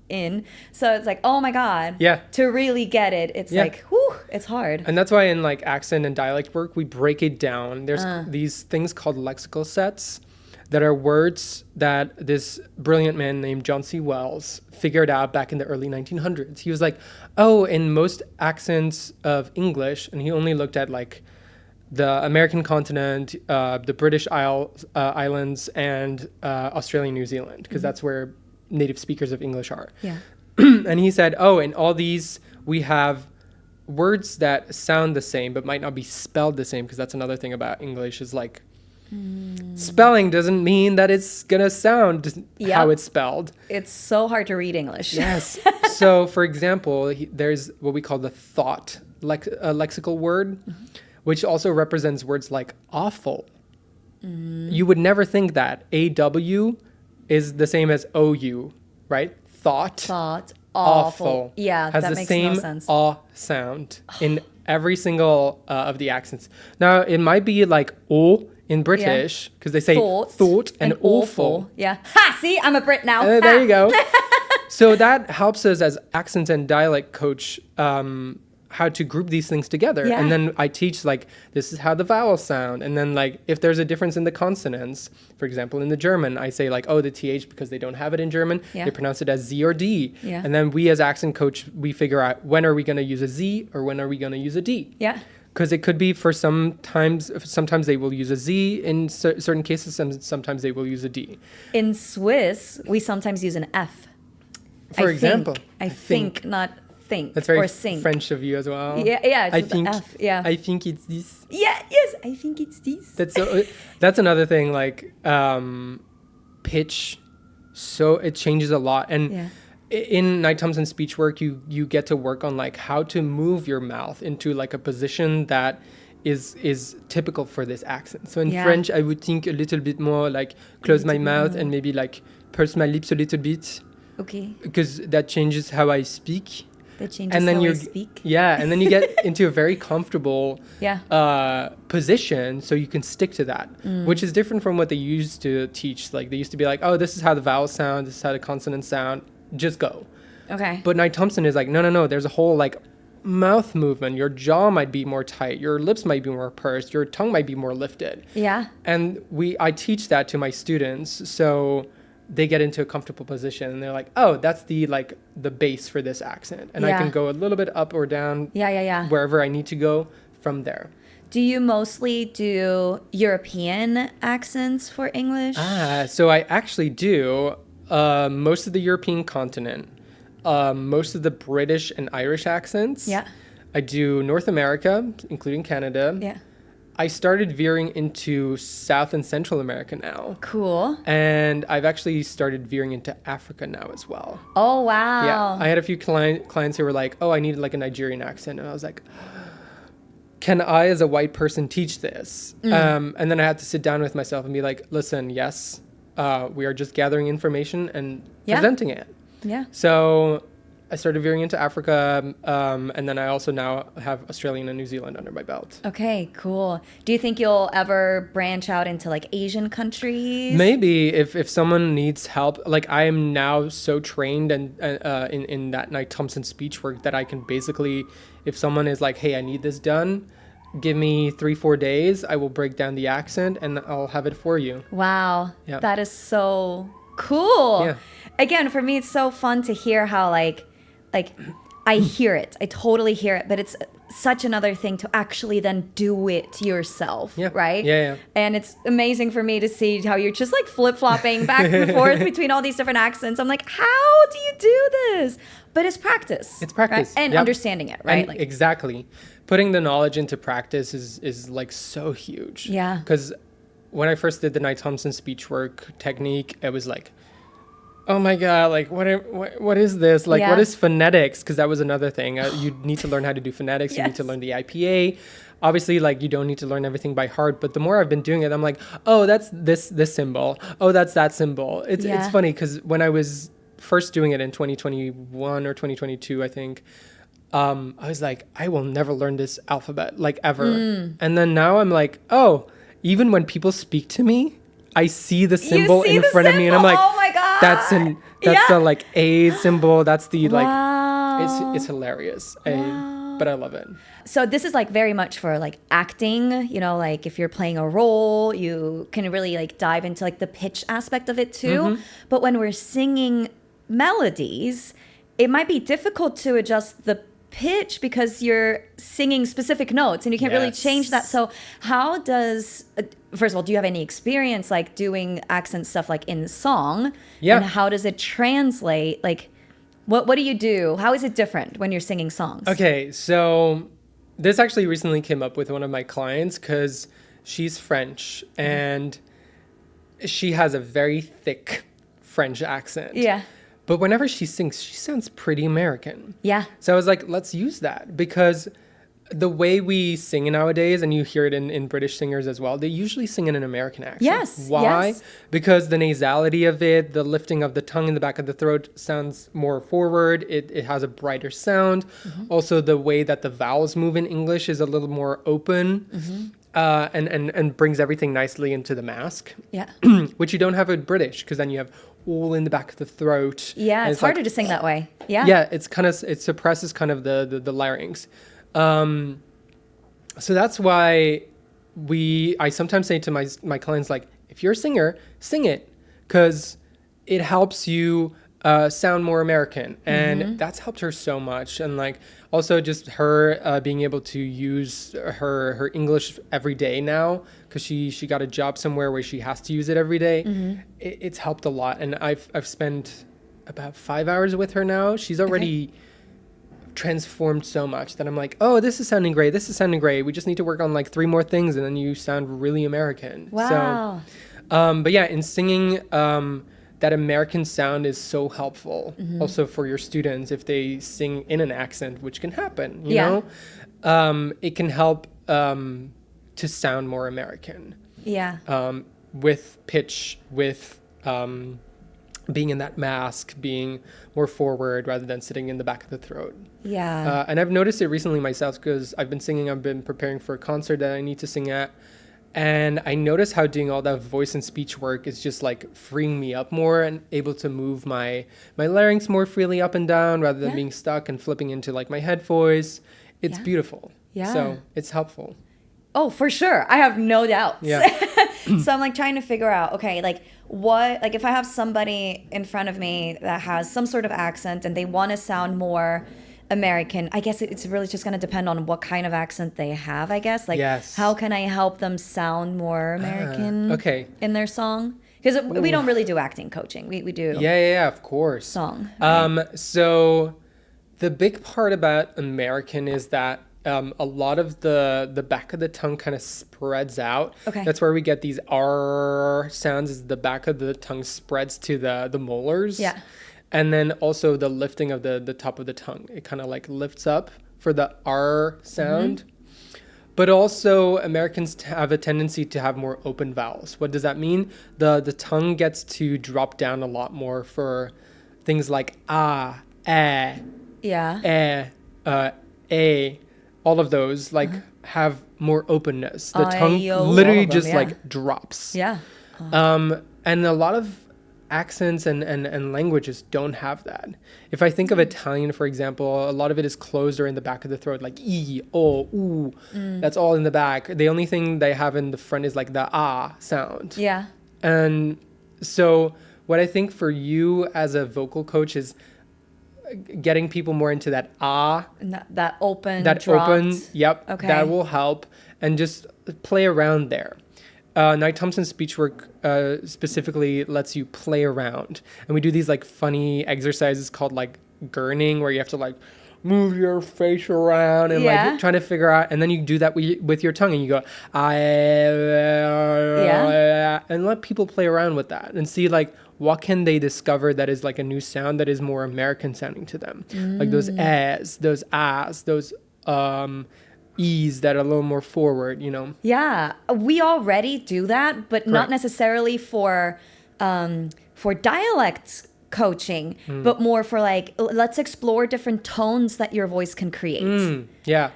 in. So it's like, oh my God. Yeah. To really get it, it's like, whew, it's hard. And that's why in like accent and dialect work, we break it down. There's these things called lexical sets that are words that this brilliant man named John C. Wells figured out back in the early 1900s. He was like, oh, in most accents of English, and he only looked at like the American continent, the British islands, and Australia, New Zealand, because that's where native speakers of English are. Yeah. And he said, oh, in all these, we have words that sound the same, but might not be spelled the same, because that's another thing about English is like, spelling doesn't mean that it's going to sound how it's spelled. It's so hard to read English. Yes. So, for example, there's what we call the thought lexical word, which also represents words like awful. You would never think that AW is the same as OU, right? Thought, awful. Yeah, has that the makes same no sense. aw sound in every single of the accents. Now, it might be like O in British, because they say thought and awful. Yeah. Ha! See, I'm a Brit now. There you go. So that helps us as accent and dialect coach how to group these things together. Yeah. And then I teach like, this is how the vowels sound. And then like, if there's a difference in the consonants, for example, in the German, I say like, oh, the TH, because they don't have it in German, they pronounce it as Z or D. Yeah. And then we as accent coach, we figure out when are we going to use a Z or when are we going to use a D? Yeah. Because it could be for sometimes they will use a Z in certain cases, and sometimes they will use a D. In Swiss, we sometimes use an F. For example. I think, not think. That's very or sing. French of you as well. Yeah, it's I the think, F. Yeah. I think it's this. Yeah, yes, I think it's this. That's another thing, like pitch. So it changes a lot. And in Knight Thompson speech work, you get to work on like how to move your mouth into like a position that is typical for this accent. So in French, I would think a little bit more like close my mouth and maybe like purse my lips a little bit. Okay. Because that changes how I speak. That changes how I speak. Yeah, and then you get into a very comfortable position, so you can stick to that, which is different from what they used to teach. Like they used to be like, oh, this is how the vowels sound, this is how the consonants sound, just go. Okay. But Knight Thompson is like, no, there's a whole like mouth movement. Your jaw might be more tight, your lips might be more pursed, your tongue might be more lifted. Yeah. And I teach that to my students, so they get into a comfortable position and they're like, oh, that's the base for this accent. And I can go a little bit up or down wherever I need to go from there. Do you mostly do European accents for English? So I actually do most of the European continent, most of the British and Irish accents. Yeah. I do North America, including Canada. Yeah. I started veering into South and Central America now. Cool. And I've actually started veering into Africa now as well. Oh, wow. Yeah. I had a few clients who were like, oh, I needed like a Nigerian accent. And I was like, can I as a white person teach this? And then I had to sit down with myself and be like, listen, yes, we are just gathering information and presenting it. Yeah. So I started veering into Africa, and then I also now have Australia and New Zealand under my belt. Okay, cool. Do you think you'll ever branch out into like Asian countries? Maybe if someone needs help. Like I am now so trained and in that Knight Thompson speech work that I can basically, if someone is like, hey, I need this done, give me 3-4 days, I will break down the accent and I'll have it for you. Wow. Yeah. That is so cool. Yeah. Again, for me, it's so fun to hear how like I hear it. I totally hear it, but it's such another thing to actually then do it yourself, right? Yeah. And it's amazing for me to see how you're just like flip-flopping back and forth between all these different accents. I'm like, how do you do this? But it's practice. It's practice. Right? And understanding it, right? And exactly. Putting the knowledge into practice is like so huge. Yeah. Because when I first did the Knight Thompson speech work technique, it was like, oh my God, like what is this? Like, what is phonetics? Because that was another thing. You need to learn how to do phonetics. Yes. You need to learn the IPA. Obviously, like you don't need to learn everything by heart. But the more I've been doing it, I'm like, oh, that's this symbol. Oh, that's that symbol. It's funny because when I was first doing it in 2021 or 2022, I think, I was like, I will never learn this alphabet, like ever. And then now I'm like, oh, even when people speak to me, I see the symbol in front of me, and I'm like, oh my God, that's the like A symbol. That's the like, wow. it's hilarious. But I love it. So this is like very much for like acting, you know, like if you're playing a role, you can really like dive into like the pitch aspect of it too. But when we're singing melodies, it might be difficult to adjust the pitch because you're singing specific notes and you can't really change that. So how does, first of all, do you have any experience like doing accent stuff like in song? Yeah. And how does it translate? Like what do you do? How is it different when you're singing songs? Okay, so this actually recently came up with one of my clients because she's French and she has a very thick French accent. Yeah. But whenever she sings, she sounds pretty American. Yeah. So I was like, let's use that because the way we sing nowadays, and you hear it in British singers as well, they usually sing in an American accent. Yes. Why? Yes. Because the nasality of it, the lifting of the tongue in the back of the throat sounds more forward. It has a brighter sound. Also, the way that the vowels move in English is a little more open. and brings everything nicely into the mask. Yeah. Which you don't have with British, because then you have all in the back of the throat. Yeah, and it's harder to sing that way. Yeah. Yeah, it suppresses kind of the larynx. So that's why I sometimes say to my clients, like, if you're a singer, sing it, because it helps you sound more American. And that's helped her so much. And like also just her being able to use her English every day now, because she got a job somewhere where she has to use it every day. It's helped a lot. And I've spent about 5 hours with her now. She's already transformed so much that I'm like, oh, this is sounding great. This is sounding great. We just need to work on like 3 more things, and then you sound really American. Wow. So, but yeah, in singing, that American sound is so helpful. Also for your students, if they sing in an accent, which can happen, you know, it can help to sound more American. Yeah. With pitch, with being in that mask, being more forward rather than sitting in the back of the throat. Yeah. And I've noticed it recently myself, because I've been preparing for a concert that I need to sing at. And I notice how doing all that voice and speech work is just like freeing me up more and able to move my larynx more freely up and down rather than being stuck and flipping into like my head voice. It's beautiful. Yeah. So it's helpful. Oh, for sure. I have no doubts. Yeah. So I'm like trying to figure out, okay, like what, like if I have somebody in front of me that has some sort of accent and they want to sound more American, I guess it's really just going to depend on what kind of accent they have, I guess. Like, how can I help them sound more American in their song? Because we don't really do acting coaching. We do. Yeah, of course. Song. Right? So the big part about American is that a lot of the back of the tongue kind of spreads out. Okay. That's where we get these R sounds, is the back of the tongue spreads to the molars. Yeah. And then also the lifting of the top of the tongue. It kind of like lifts up for the R sound. But also Americans have a tendency to have more open vowels. What does that mean? The tongue gets to drop down a lot more for things like ah, eh, a. All of those like have more openness. The tongue literally just like drops. Yeah. And a lot of accents and languages don't have that. If I think of Italian, for example, a lot of it is closed or in the back of the throat, like e, o, u. That's all in the back. The only thing they have in the front is like the ah sound. Yeah. And so what I think for you as a vocal coach is getting people more into that ah. That open, Yep. Okay. That will help. And just play around there. Knight Thompson's speech work specifically lets you play around. And we do these like funny exercises called like gurning, where you have to like move your face around and like trying to figure out. And then you do that with your tongue and you go, and let people play around with that and see like what can they discover that is like a new sound that is more American sounding to them. Like those as, those ahs, those e's that are a little more forward, you know? Yeah, we already do that, but not necessarily for dialect coaching, but more for like, let's explore different tones that your voice can create. Yeah.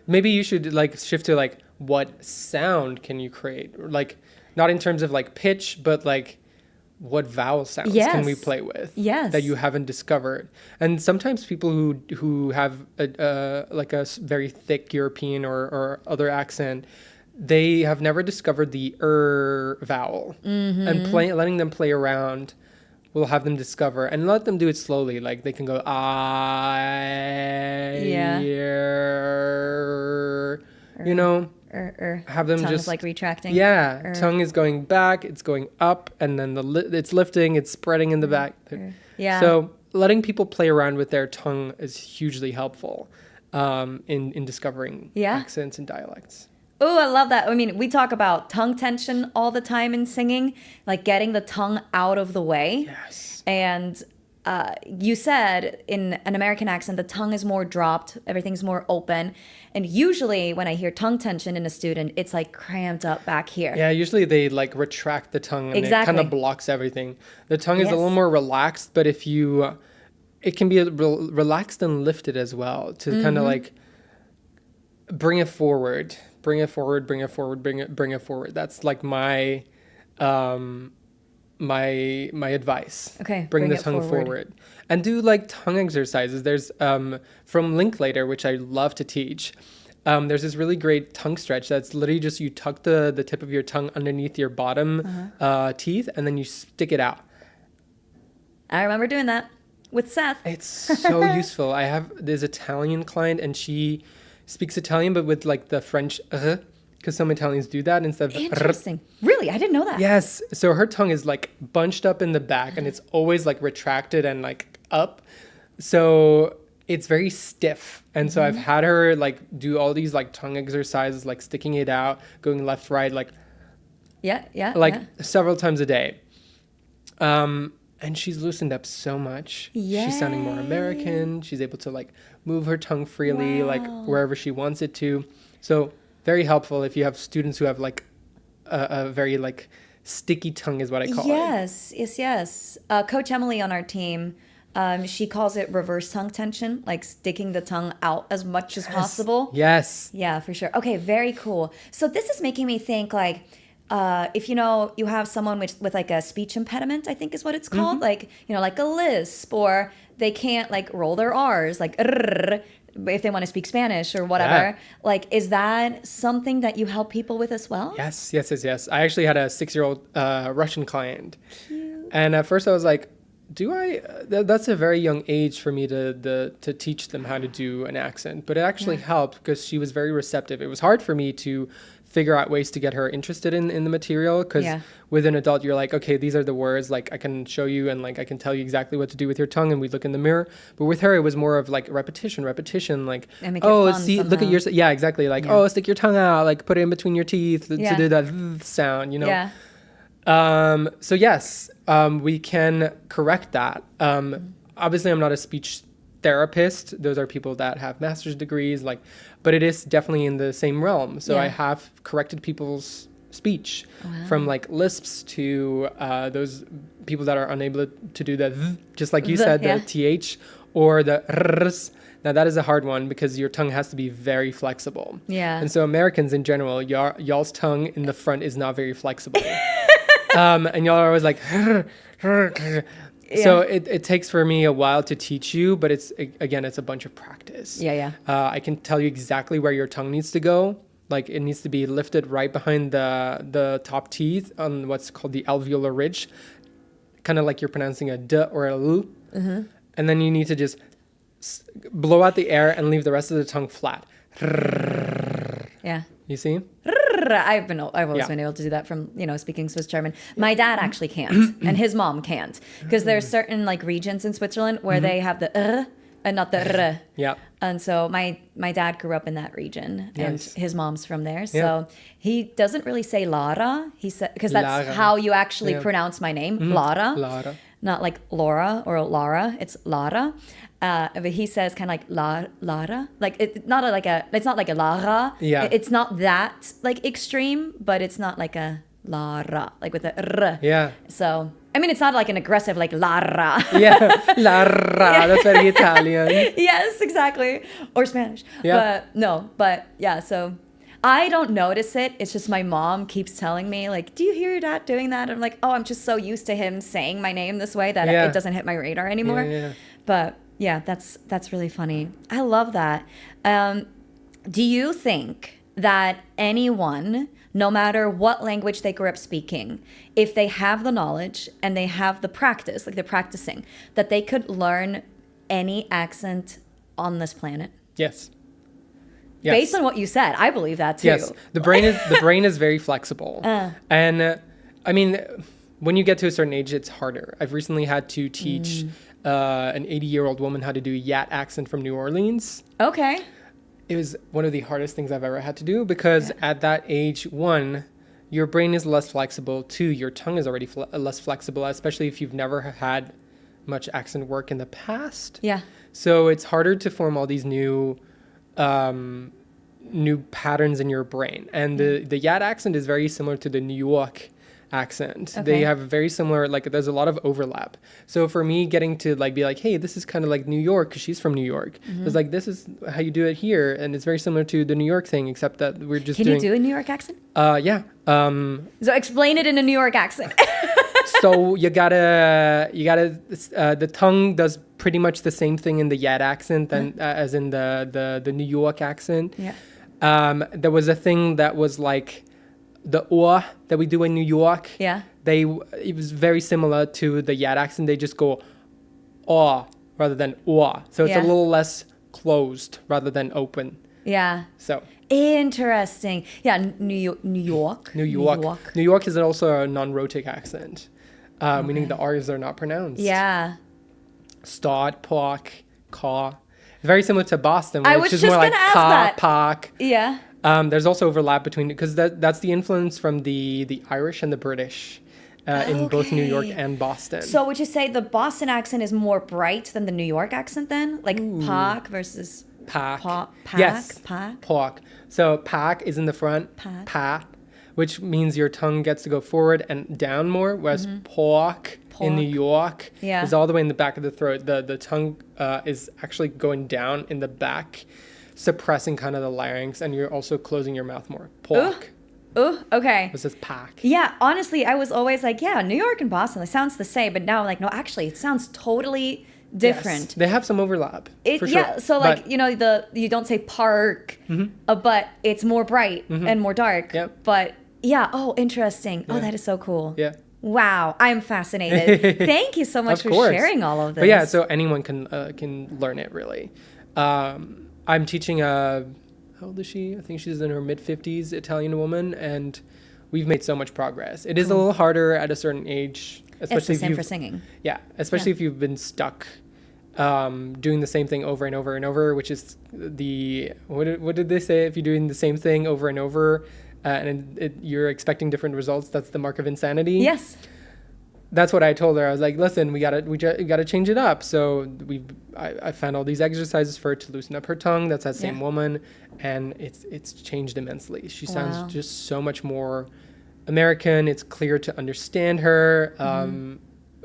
Maybe you should like shift to like, what sound can you create? Like, not in terms of like pitch, but like, what vowel sounds can we play with that you haven't discovered? And sometimes people who have like a very thick European or other accent, they have never discovered the vowel. And letting them play around will have them discover, and let them do it slowly. Like they can go you know. Have them just like retracting. Tongue is going back, it's going up, and then it's lifting, it's spreading in the back. So letting people play around with their tongue is hugely helpful in discovering accents and dialects. Oh, I love that. I mean, we talk about tongue tension all the time in singing, like getting the tongue out of the way. Yes. And you said in an American accent, the tongue is more dropped, everything's more open. And usually when I hear tongue tension in a student, it's like cramped up back here. Yeah, usually they like retract the tongue and it kind of blocks everything. The tongue is a little more relaxed, but if you, it can be relaxed and lifted as well to kind of like bring it forward. bring it forward, bring it forward, bring it forward. That's like my my advice. Okay. Bring the tongue forward. And do like tongue exercises. There's from Linklater, which I love to teach. There's this really great tongue stretch that's literally just you tuck the tip of your tongue underneath your bottom teeth, and then you stick it out. I remember doing that with Seth. It's so useful. I have this Italian client, and she speaks Italian, but with like the French, because some Italians do that instead of. Interesting. Really? I didn't know that. Yes. So her tongue is like bunched up in the back, and it's always like retracted and like up. So it's very stiff. And so I've had her like do all these like tongue exercises, like sticking it out, going left, right, like several times a day. And she's loosened up so much. Yay. She's sounding more American. She's able to like move her tongue freely, like wherever she wants it to. So very helpful if you have students who have like a very like sticky tongue is what I call it. Yes. Coach Emily on our team, she calls it reverse tongue tension, like sticking the tongue out as much as possible. Yes. Yeah, for sure. Okay, very cool. So this is making me think like, if you have someone with like a speech impediment, I think is what it's called, like like a lisp, or they can't like roll their R's, like if they want to speak Spanish or whatever. Like, is that something that you help people with as well? Yes. I actually had a 6-year-old Russian client. Cute. And at first I was like, that's a very young age for me to teach them how to do an accent. But it actually helped because she was very receptive. It was hard for me to figure out ways to get her interested in the material, because with an adult you're like, okay, these are the words, like I can show you and like I can tell you exactly what to do with your tongue, and we look in the mirror. But with her it was more of like repetition, like, oh, see, somehow. Look at your, exactly, like, oh, stick your tongue out, like put it in between your teeth to do that sound, so yes, we can correct that. Obviously I'm not a speech therapist. Those are people that have master's degrees, but it is definitely in the same realm. So I have corrected people's speech from like lisps to those people that are unable to do the just like you said, the th or the r's. Now that is a hard one because your tongue has to be very flexible. Yeah. And so Americans in general, y'all's tongue in the front is not very flexible. And y'all are always like So it takes for me a while to teach you, but it's a bunch of practice. I can tell you exactly where your tongue needs to go. Like it needs to be lifted right behind the top teeth on what's called the alveolar ridge, kind of like you're pronouncing a d or a l. And then you need to just blow out the air and leave the rest of the tongue flat. You see? I've always been able to do that from speaking Swiss German. My dad actually can't, and his mom can't, because there's certain like regions in Switzerland where they have the and not the r. Yeah. And so my dad grew up in that region, and his mom's from there, so he doesn't really say Lara. He said, because that's how you actually pronounce my name, Lara. Not like Laura or Lara. It's Lara. But he says kind of like Lara. Like it's not like a Lara. Yeah. It's not that like extreme, but it's not like a Lara, like with a r. Yeah. So I mean, it's not like an aggressive like Lara. Lara. That's very Italian. Yes, exactly. Or Spanish. Yeah. But yeah. So I don't notice it. It's just my mom keeps telling me, like, do you hear your dad doing that? And I'm like, oh, I'm just so used to him saying my name this way that it doesn't hit my radar anymore. But yeah, that's really funny. I love that. Do you think that anyone, no matter what language they grew up speaking, if they have the knowledge and they have the practice, like they're practicing, that they could learn any accent on this planet? Yes. Based on what you said, I believe that too. Yes, the brain is very flexible, and I mean, when you get to a certain age, it's harder. I've recently had to teach an 80-year-old woman how to do a Yat accent from New Orleans. Okay. It was one of the hardest things I've ever had to do because at that age, one, your brain is less flexible. Two, your tongue is already less flexible, especially if you've never had much accent work in the past. Yeah. So it's harder to form all these new patterns in your brain. And the Yat accent is very similar to the New York accent. Okay. They have very similar, like there's a lot of overlap. So for me getting to like be like, hey, this is kind of like New York because she's from New York. It's like, this is how you do it here. And it's very similar to the New York thing, except that we're just Can you do a New York accent? Yeah. So explain it in a New York accent. So you gotta, the tongue does pretty much the same thing in the Yad accent than as in the New York accent. Yeah. There was a thing that was like the or that we do in New York. Yeah. It was very similar to the Yad accent. They just go or rather than or. So it's a little less closed rather than open. Yeah. So interesting. Yeah. New York. New York is also a non-rhotic accent, meaning the R's are not pronounced. Yeah. Start, park, car. Very similar to Boston, I which was is just more like gonna ask car, that. park. Yeah. There's also overlap between, because that's the influence from the Irish and the British in both New York and Boston. So would you say the Boston accent is more bright than the New York accent then? Like park versus Pack. Yes. Park. So pack is in the front. Pa, which means your tongue gets to go forward and down more, whereas pork in New York is all the way in the back of the throat. The tongue is actually going down in the back, suppressing kind of the larynx, and you're also closing your mouth more. Pork. Ooh, okay. This is pack. Yeah, honestly, I was always like, yeah, New York and Boston, it sounds the same, but now I'm like, no, actually, it sounds totally different. Yes, they have some overlap. For sure. Yeah, so like, you don't say park, but it's more bright and more dark. Yep. But yeah, interesting. Yeah. Oh, that is so cool. Yeah. Wow, I'm fascinated. Thank you so much for sharing all of this. But yeah, so anyone can learn it really. I'm teaching how old is she? I think she's in her mid-50s, Italian woman, and we've made so much progress. It is a little harder at a certain age, especially it's the same for singing. Yeah, especially if you've been stuck doing the same thing over and over and over, which is what did they say? If you're doing the same thing over and over and you're expecting different results, that's the mark of insanity. Yes. That's what I told her. I was like, listen, we gotta change it up. So I found all these exercises for her to loosen up her tongue. That's that same woman, and it's changed immensely. She sounds just so much more American. It's clear to understand her,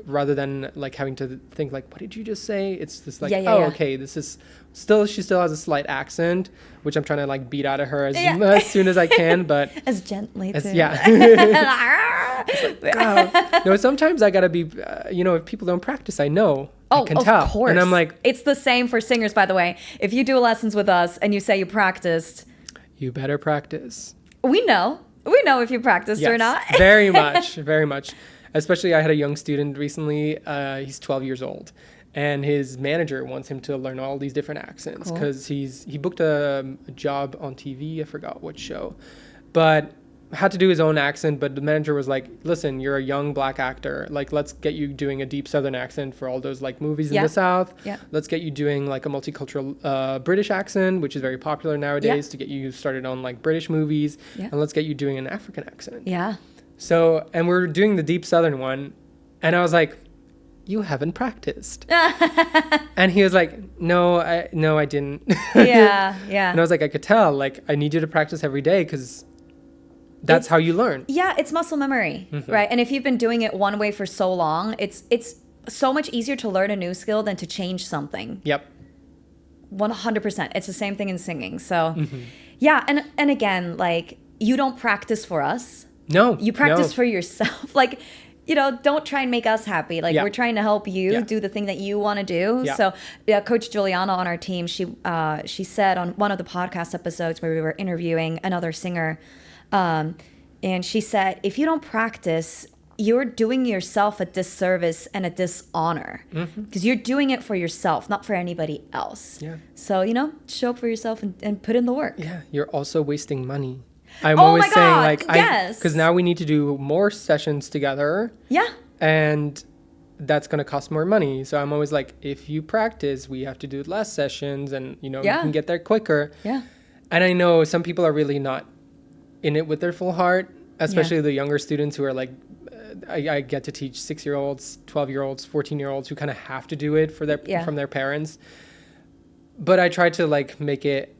rather than like having to think like, what did you just say? It's just like, okay, this is she still has a slight accent, which I'm trying to like beat out of her as soon as I can, but as gently too. It's like, God. No, sometimes I gotta be, if people don't practice, I know. I can tell. Of course. And I'm like, it's the same for singers, by the way. If you do lessons with us and you say you practiced, you better practice. We know if you practiced or not. Very much, very much. Especially, I had a young student recently. He's 12 years old, and his manager wants him to learn all these different accents because he booked a job on TV. I forgot what show, but had to do his own accent. But the manager was like, "Listen, you're a young black actor. Like, let's get you doing a deep Southern accent for all those like movies in the South. Let's get you doing like a multicultural British accent, which is very popular nowadays, to get you started on like British movies, and let's get you doing an African accent." Yeah. So, and we're doing the deep Southern one, and I was like, "You haven't practiced." And he was like, No, I didn't. Yeah. And I was like, I could tell. Like, I need you to practice every day because that's how you learn. Yeah, it's muscle memory, right? And if you've been doing it one way for so long, it's so much easier to learn a new skill than to change something. Yep. 100%. It's the same thing in singing. So, yeah, and again, like, you don't practice for us. No. You practice for yourself. Like, don't try and make us happy. Like, we're trying to help you do the thing that you want to do. Yeah. So, Coach Juliana on our team, she said on one of the podcast episodes where we were interviewing another singer, and she said, if you don't practice, you're doing yourself a disservice and a dishonor because you're doing it for yourself, not for anybody else. Yeah. So, show up for yourself and put in the work. Yeah. You're also wasting money. I'm always saying, like, because now we need to do more sessions together. Yeah. And that's going to cost more money. So I'm always like, if you practice, we have to do less sessions and, you can get there quicker. Yeah. And I know some people are really not in it with their full heart, especially the younger students who are like, I get to teach 6-year-olds, 12-year-olds, 14-year-olds who kind of have to do it for from their parents. But I try to like make it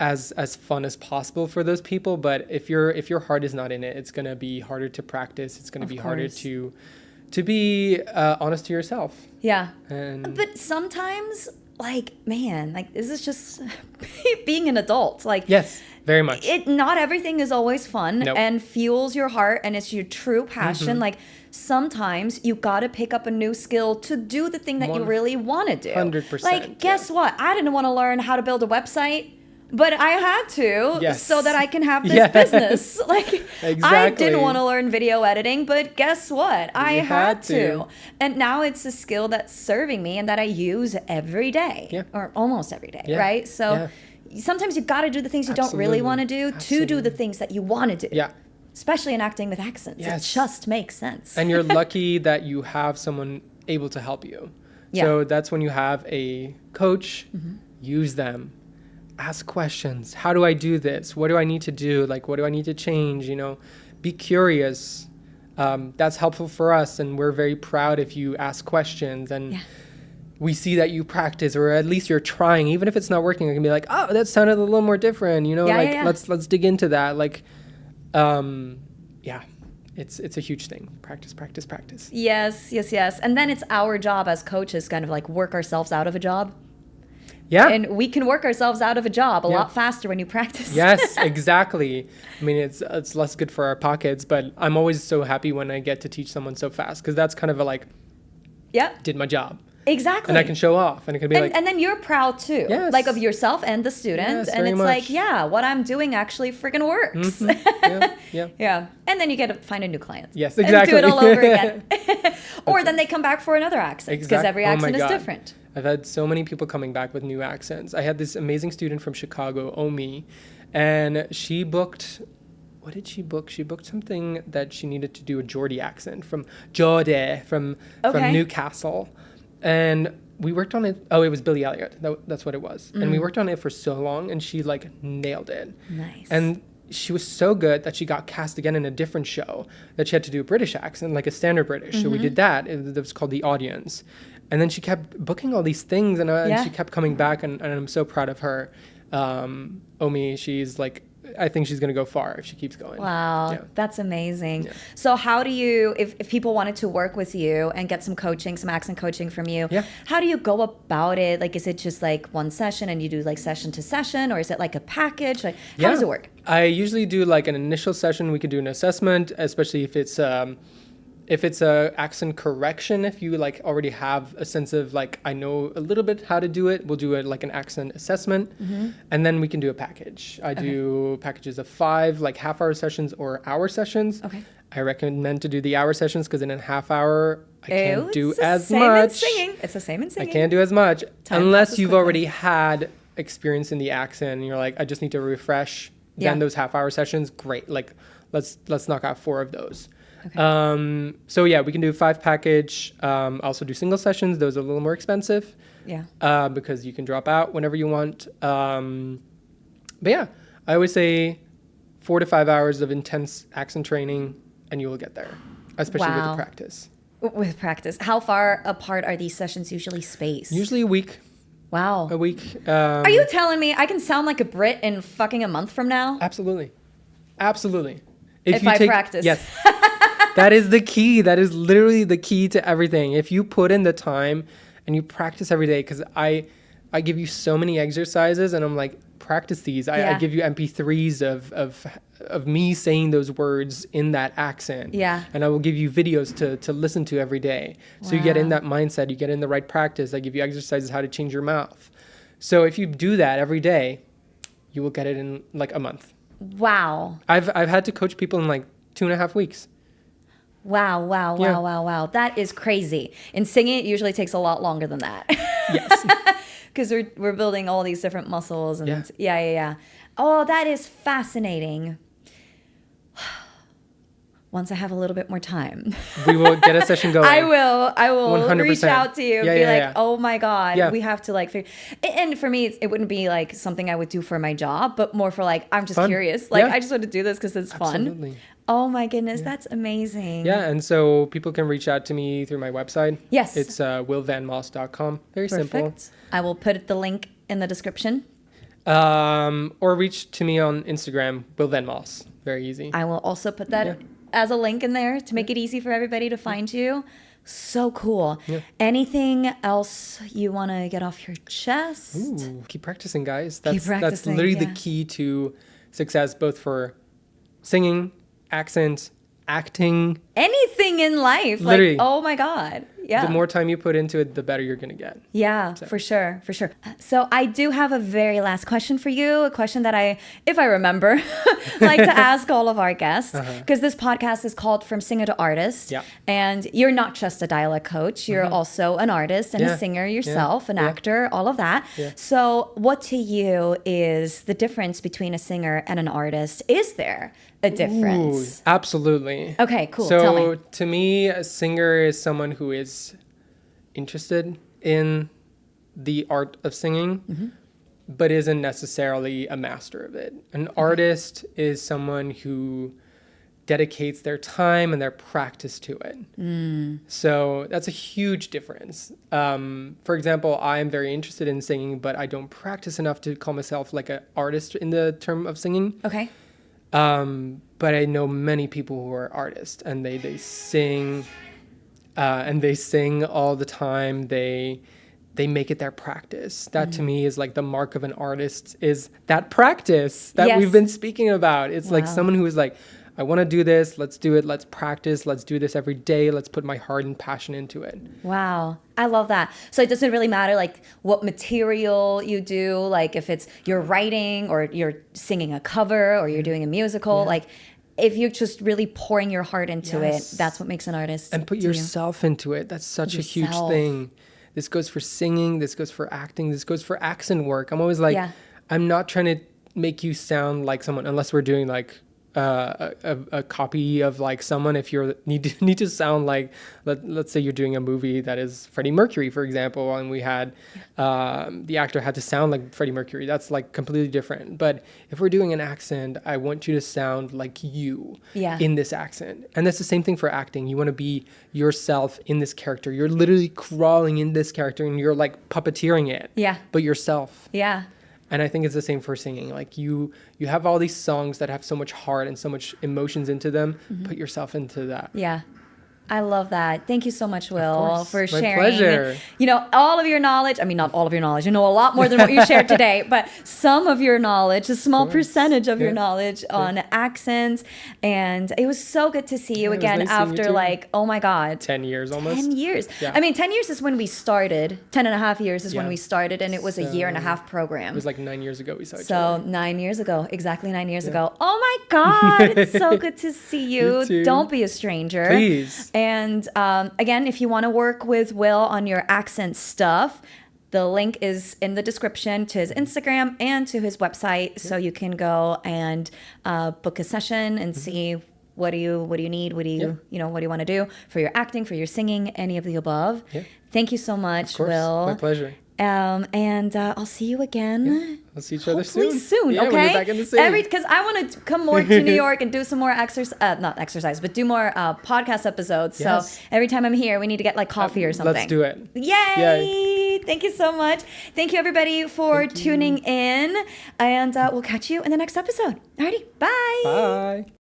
as fun as possible for those people. But if your heart is not in it, it's gonna be harder to practice. It's gonna be harder to be honest to yourself. Yeah. But sometimes, like, man, like, this is just being an adult. Like, yes, very much. Not everything is always fun and fuels your heart and it's your true passion. Like, sometimes you got to pick up a new skill to do the thing that you really want to do. 100%. Like, guess what? I didn't want to learn how to build a website, but I had to so that I can have this business. Like, exactly. I didn't want to learn video editing, but guess what? I had to. And now it's a skill that's serving me and that I use every day or almost every day, right? So sometimes you got to do the things you don't really want to do to do the things that you want to do. Yeah. Especially in acting with accents. It just makes sense. And you're lucky that you have someone able to help you. Yeah. So that's when you have a coach, use them. Ask questions. How do I do this? What do I need to do? Like, what do I need to change? You know, be curious. That's helpful for us. And we're very proud if you ask questions and we see that you practice, or at least you're trying, even if it's not working. I can be like, oh, that sounded a little more different. You know, let's dig into that. Like, it's a huge thing. Practice. Yes. And then it's our job as coaches, kind of like work ourselves out of a job. Yeah. And we can work ourselves out of a job a lot faster when you practice. Yes, exactly. I mean, it's less good for our pockets, but I'm always so happy when I get to teach someone so fast, because that's kind of a like, did my job. Exactly. And I can show off, and it can be and then you're proud too, like of yourself and the student. And it's like, what I'm doing actually freaking works. Yeah. And then you get to find a new client. Yes, exactly. And do it all over again. Or then they come back for another accent, because every accent is different. I've had so many people coming back with new accents. I had this amazing student from Chicago, Omi, and she booked, what did she book? She booked something that she needed to do a Geordie accent from Newcastle. And we worked on it. Oh, it was Billy Elliot. That's what it was. And we worked on it for so long, and she like nailed it. Nice. And she was so good that she got cast again in a different show that she had to do a British accent, like a standard British. So we did that. It was called The Audience. And then she kept booking all these things, and she kept coming back, and I'm so proud of her. Omi, she's like, I think she's going to go far if she keeps going. Wow, that's amazing. Yeah. So how do you, if people wanted to work with you and get some coaching, some accent coaching from you, how do you go about it? Like, is it just like one session and you do like session to session, or is it like a package? Like, how does it work? I usually do like an initial session. We could do an assessment, especially if it's a accent correction. If you like already have a sense of like, I know a little bit how to do it, we'll do it like an accent assessment, and then we can do a package. I do packages of 5 like half-hour sessions or hour sessions. Okay. I recommend to do the hour sessions, because in a half hour I can't do as much. It's the same in singing. I can't do as much unless you've already had experience in the accent and you're like, I just need to refresh. Then those half-hour sessions, great. Like, let's knock out 4 of those. Okay. So we can do a 5 package. Also do single sessions. Those are a little more expensive. Yeah. Because you can drop out whenever you want. But I always say 4 to 5 hours of intense accent training, and you will get there, especially with the practice. With practice. How far apart are these sessions usually spaced? Usually a week. Wow. A week. Are you telling me I can sound like a Brit in fucking a month from now? Absolutely. If I practice. Yes. That is the key. That is literally the key to everything. If you put in the time and you practice every day, because I give you so many exercises, and I'm like, practice these. I give you MP3s of me saying those words in that accent. Yeah. And I will give you videos to listen to every day. So you get in that mindset, you get in the right practice. I give you exercises how to change your mouth. So if you do that every day, you will get it in like a month. Wow. I've had to coach people in like 2.5 weeks. Wow. That is crazy. In singing, it usually takes a lot longer than that. Yes. Because we're building all these different muscles. And yeah. Oh, that is fascinating. Once I have a little bit more time, we will get a session going. I will 100%. Reach out to you and be like, oh my God, we have to like figure. And for me, it wouldn't be like something I would do for my job, but more for like, I'm just curious. Like, I just want to do this because it's fun. Absolutely. Oh my goodness, that's amazing. Yeah, and so people can reach out to me through my website. Yes. It's willvanmoss.com. Very simple. I will put the link in the description. Or reach to me on Instagram, Will Van Moss. Very easy. I will also put that as a link in there to make it easy for everybody to find you. So cool. Yeah. Anything else you want to get off your chest? Ooh, keep practicing, guys. Keep That's practicing, literally yeah. the key to success, both for singing, accent, acting. Anything in life. Literally. Like, oh my God. Yeah. The more time you put into it, the better you're going to get. Yeah, for sure, for sure. So I do have a very last question for you, a question that I, if I remember, like to ask all of our guests, because this podcast is called From Singer to Artist. Yeah. And you're not just a dialect coach, you're also an artist and a singer yourself, an actor, all of that. Yeah. So what to you is the difference between a singer and an artist? Is there a difference? Ooh, absolutely. Okay, cool. So Tell me. to me, a singer is someone who is interested in the art of singing, but isn't necessarily a master of it. An artist is someone who dedicates their time and their practice to it. So that's a huge difference. For example, I am very interested in singing, but I don't practice enough to call myself like an artist in the term of singing. Okay. But I know many people who are artists, and they sing, and they sing all the time. They make it their practice. That to me is like the mark of an artist, is that practice that we've been speaking about. It's like someone who is like, I want to do this. Let's do it. Let's practice. Let's do this every day. Let's put my heart and passion into it. Wow. I love that. So it doesn't really matter like what material you do, like if it's you're writing or you're singing a cover or you're doing a musical, like if you're just really pouring your heart into it, that's what makes an artist. And put yourself into it. That's such a huge thing. This goes for singing. This goes for acting. This goes for accent work. I'm always like, I'm not trying to make you sound like someone, unless we're doing like a copy of like someone. If you need to sound like, let's say you're doing a movie that is Freddie Mercury, for example, and we had the actor had to sound like Freddie Mercury. That's like completely different. But if we're doing an accent, I want you to sound like you in this accent. And that's the same thing for acting. You want to be yourself in this character. You're literally crawling in this character and you're like puppeteering it. Yeah. But yourself. Yeah. And I think it's the same for singing. Like you have all these songs that have so much heart and so much emotions into them. Put yourself into that. Yeah. I love that. Thank you so much, Will, for sharing. My pleasure. You know, all of your knowledge. I mean, not all of your knowledge. You know a lot more than what you shared today, but some of your knowledge, a small percentage of your knowledge on accents. And it was so good to see you again after like, oh my God. 10 years almost. 10 years. Yeah. I mean, 10 years is when we started. 10 and a half years is when we started. And it was a year and a half program. It was like 9 years ago we saw each other. So 9 years ago. Exactly 9 years ago. Oh my God. It's so good to see you. You Don't be a stranger. Please. And again, if you want to work with Will on your accent stuff, the link is in the description to his Instagram and to his website, so you can go and book a session and see what do you need, what do you what do you want to do for your acting, for your singing, any of the above. Thank you so much, of course. Will. My pleasure. And I'll see you again. We'll see each other Hopefully soon. Okay. When you're back in the city. Because I want to come more to New York and do some more not exercise, but do more podcast episodes. Yes. So every time I'm here, we need to get like coffee or something. Let's do it. Yay! Thank you so much. Thank you everybody for tuning in, and we'll catch you in the next episode. Alrighty, bye. Bye.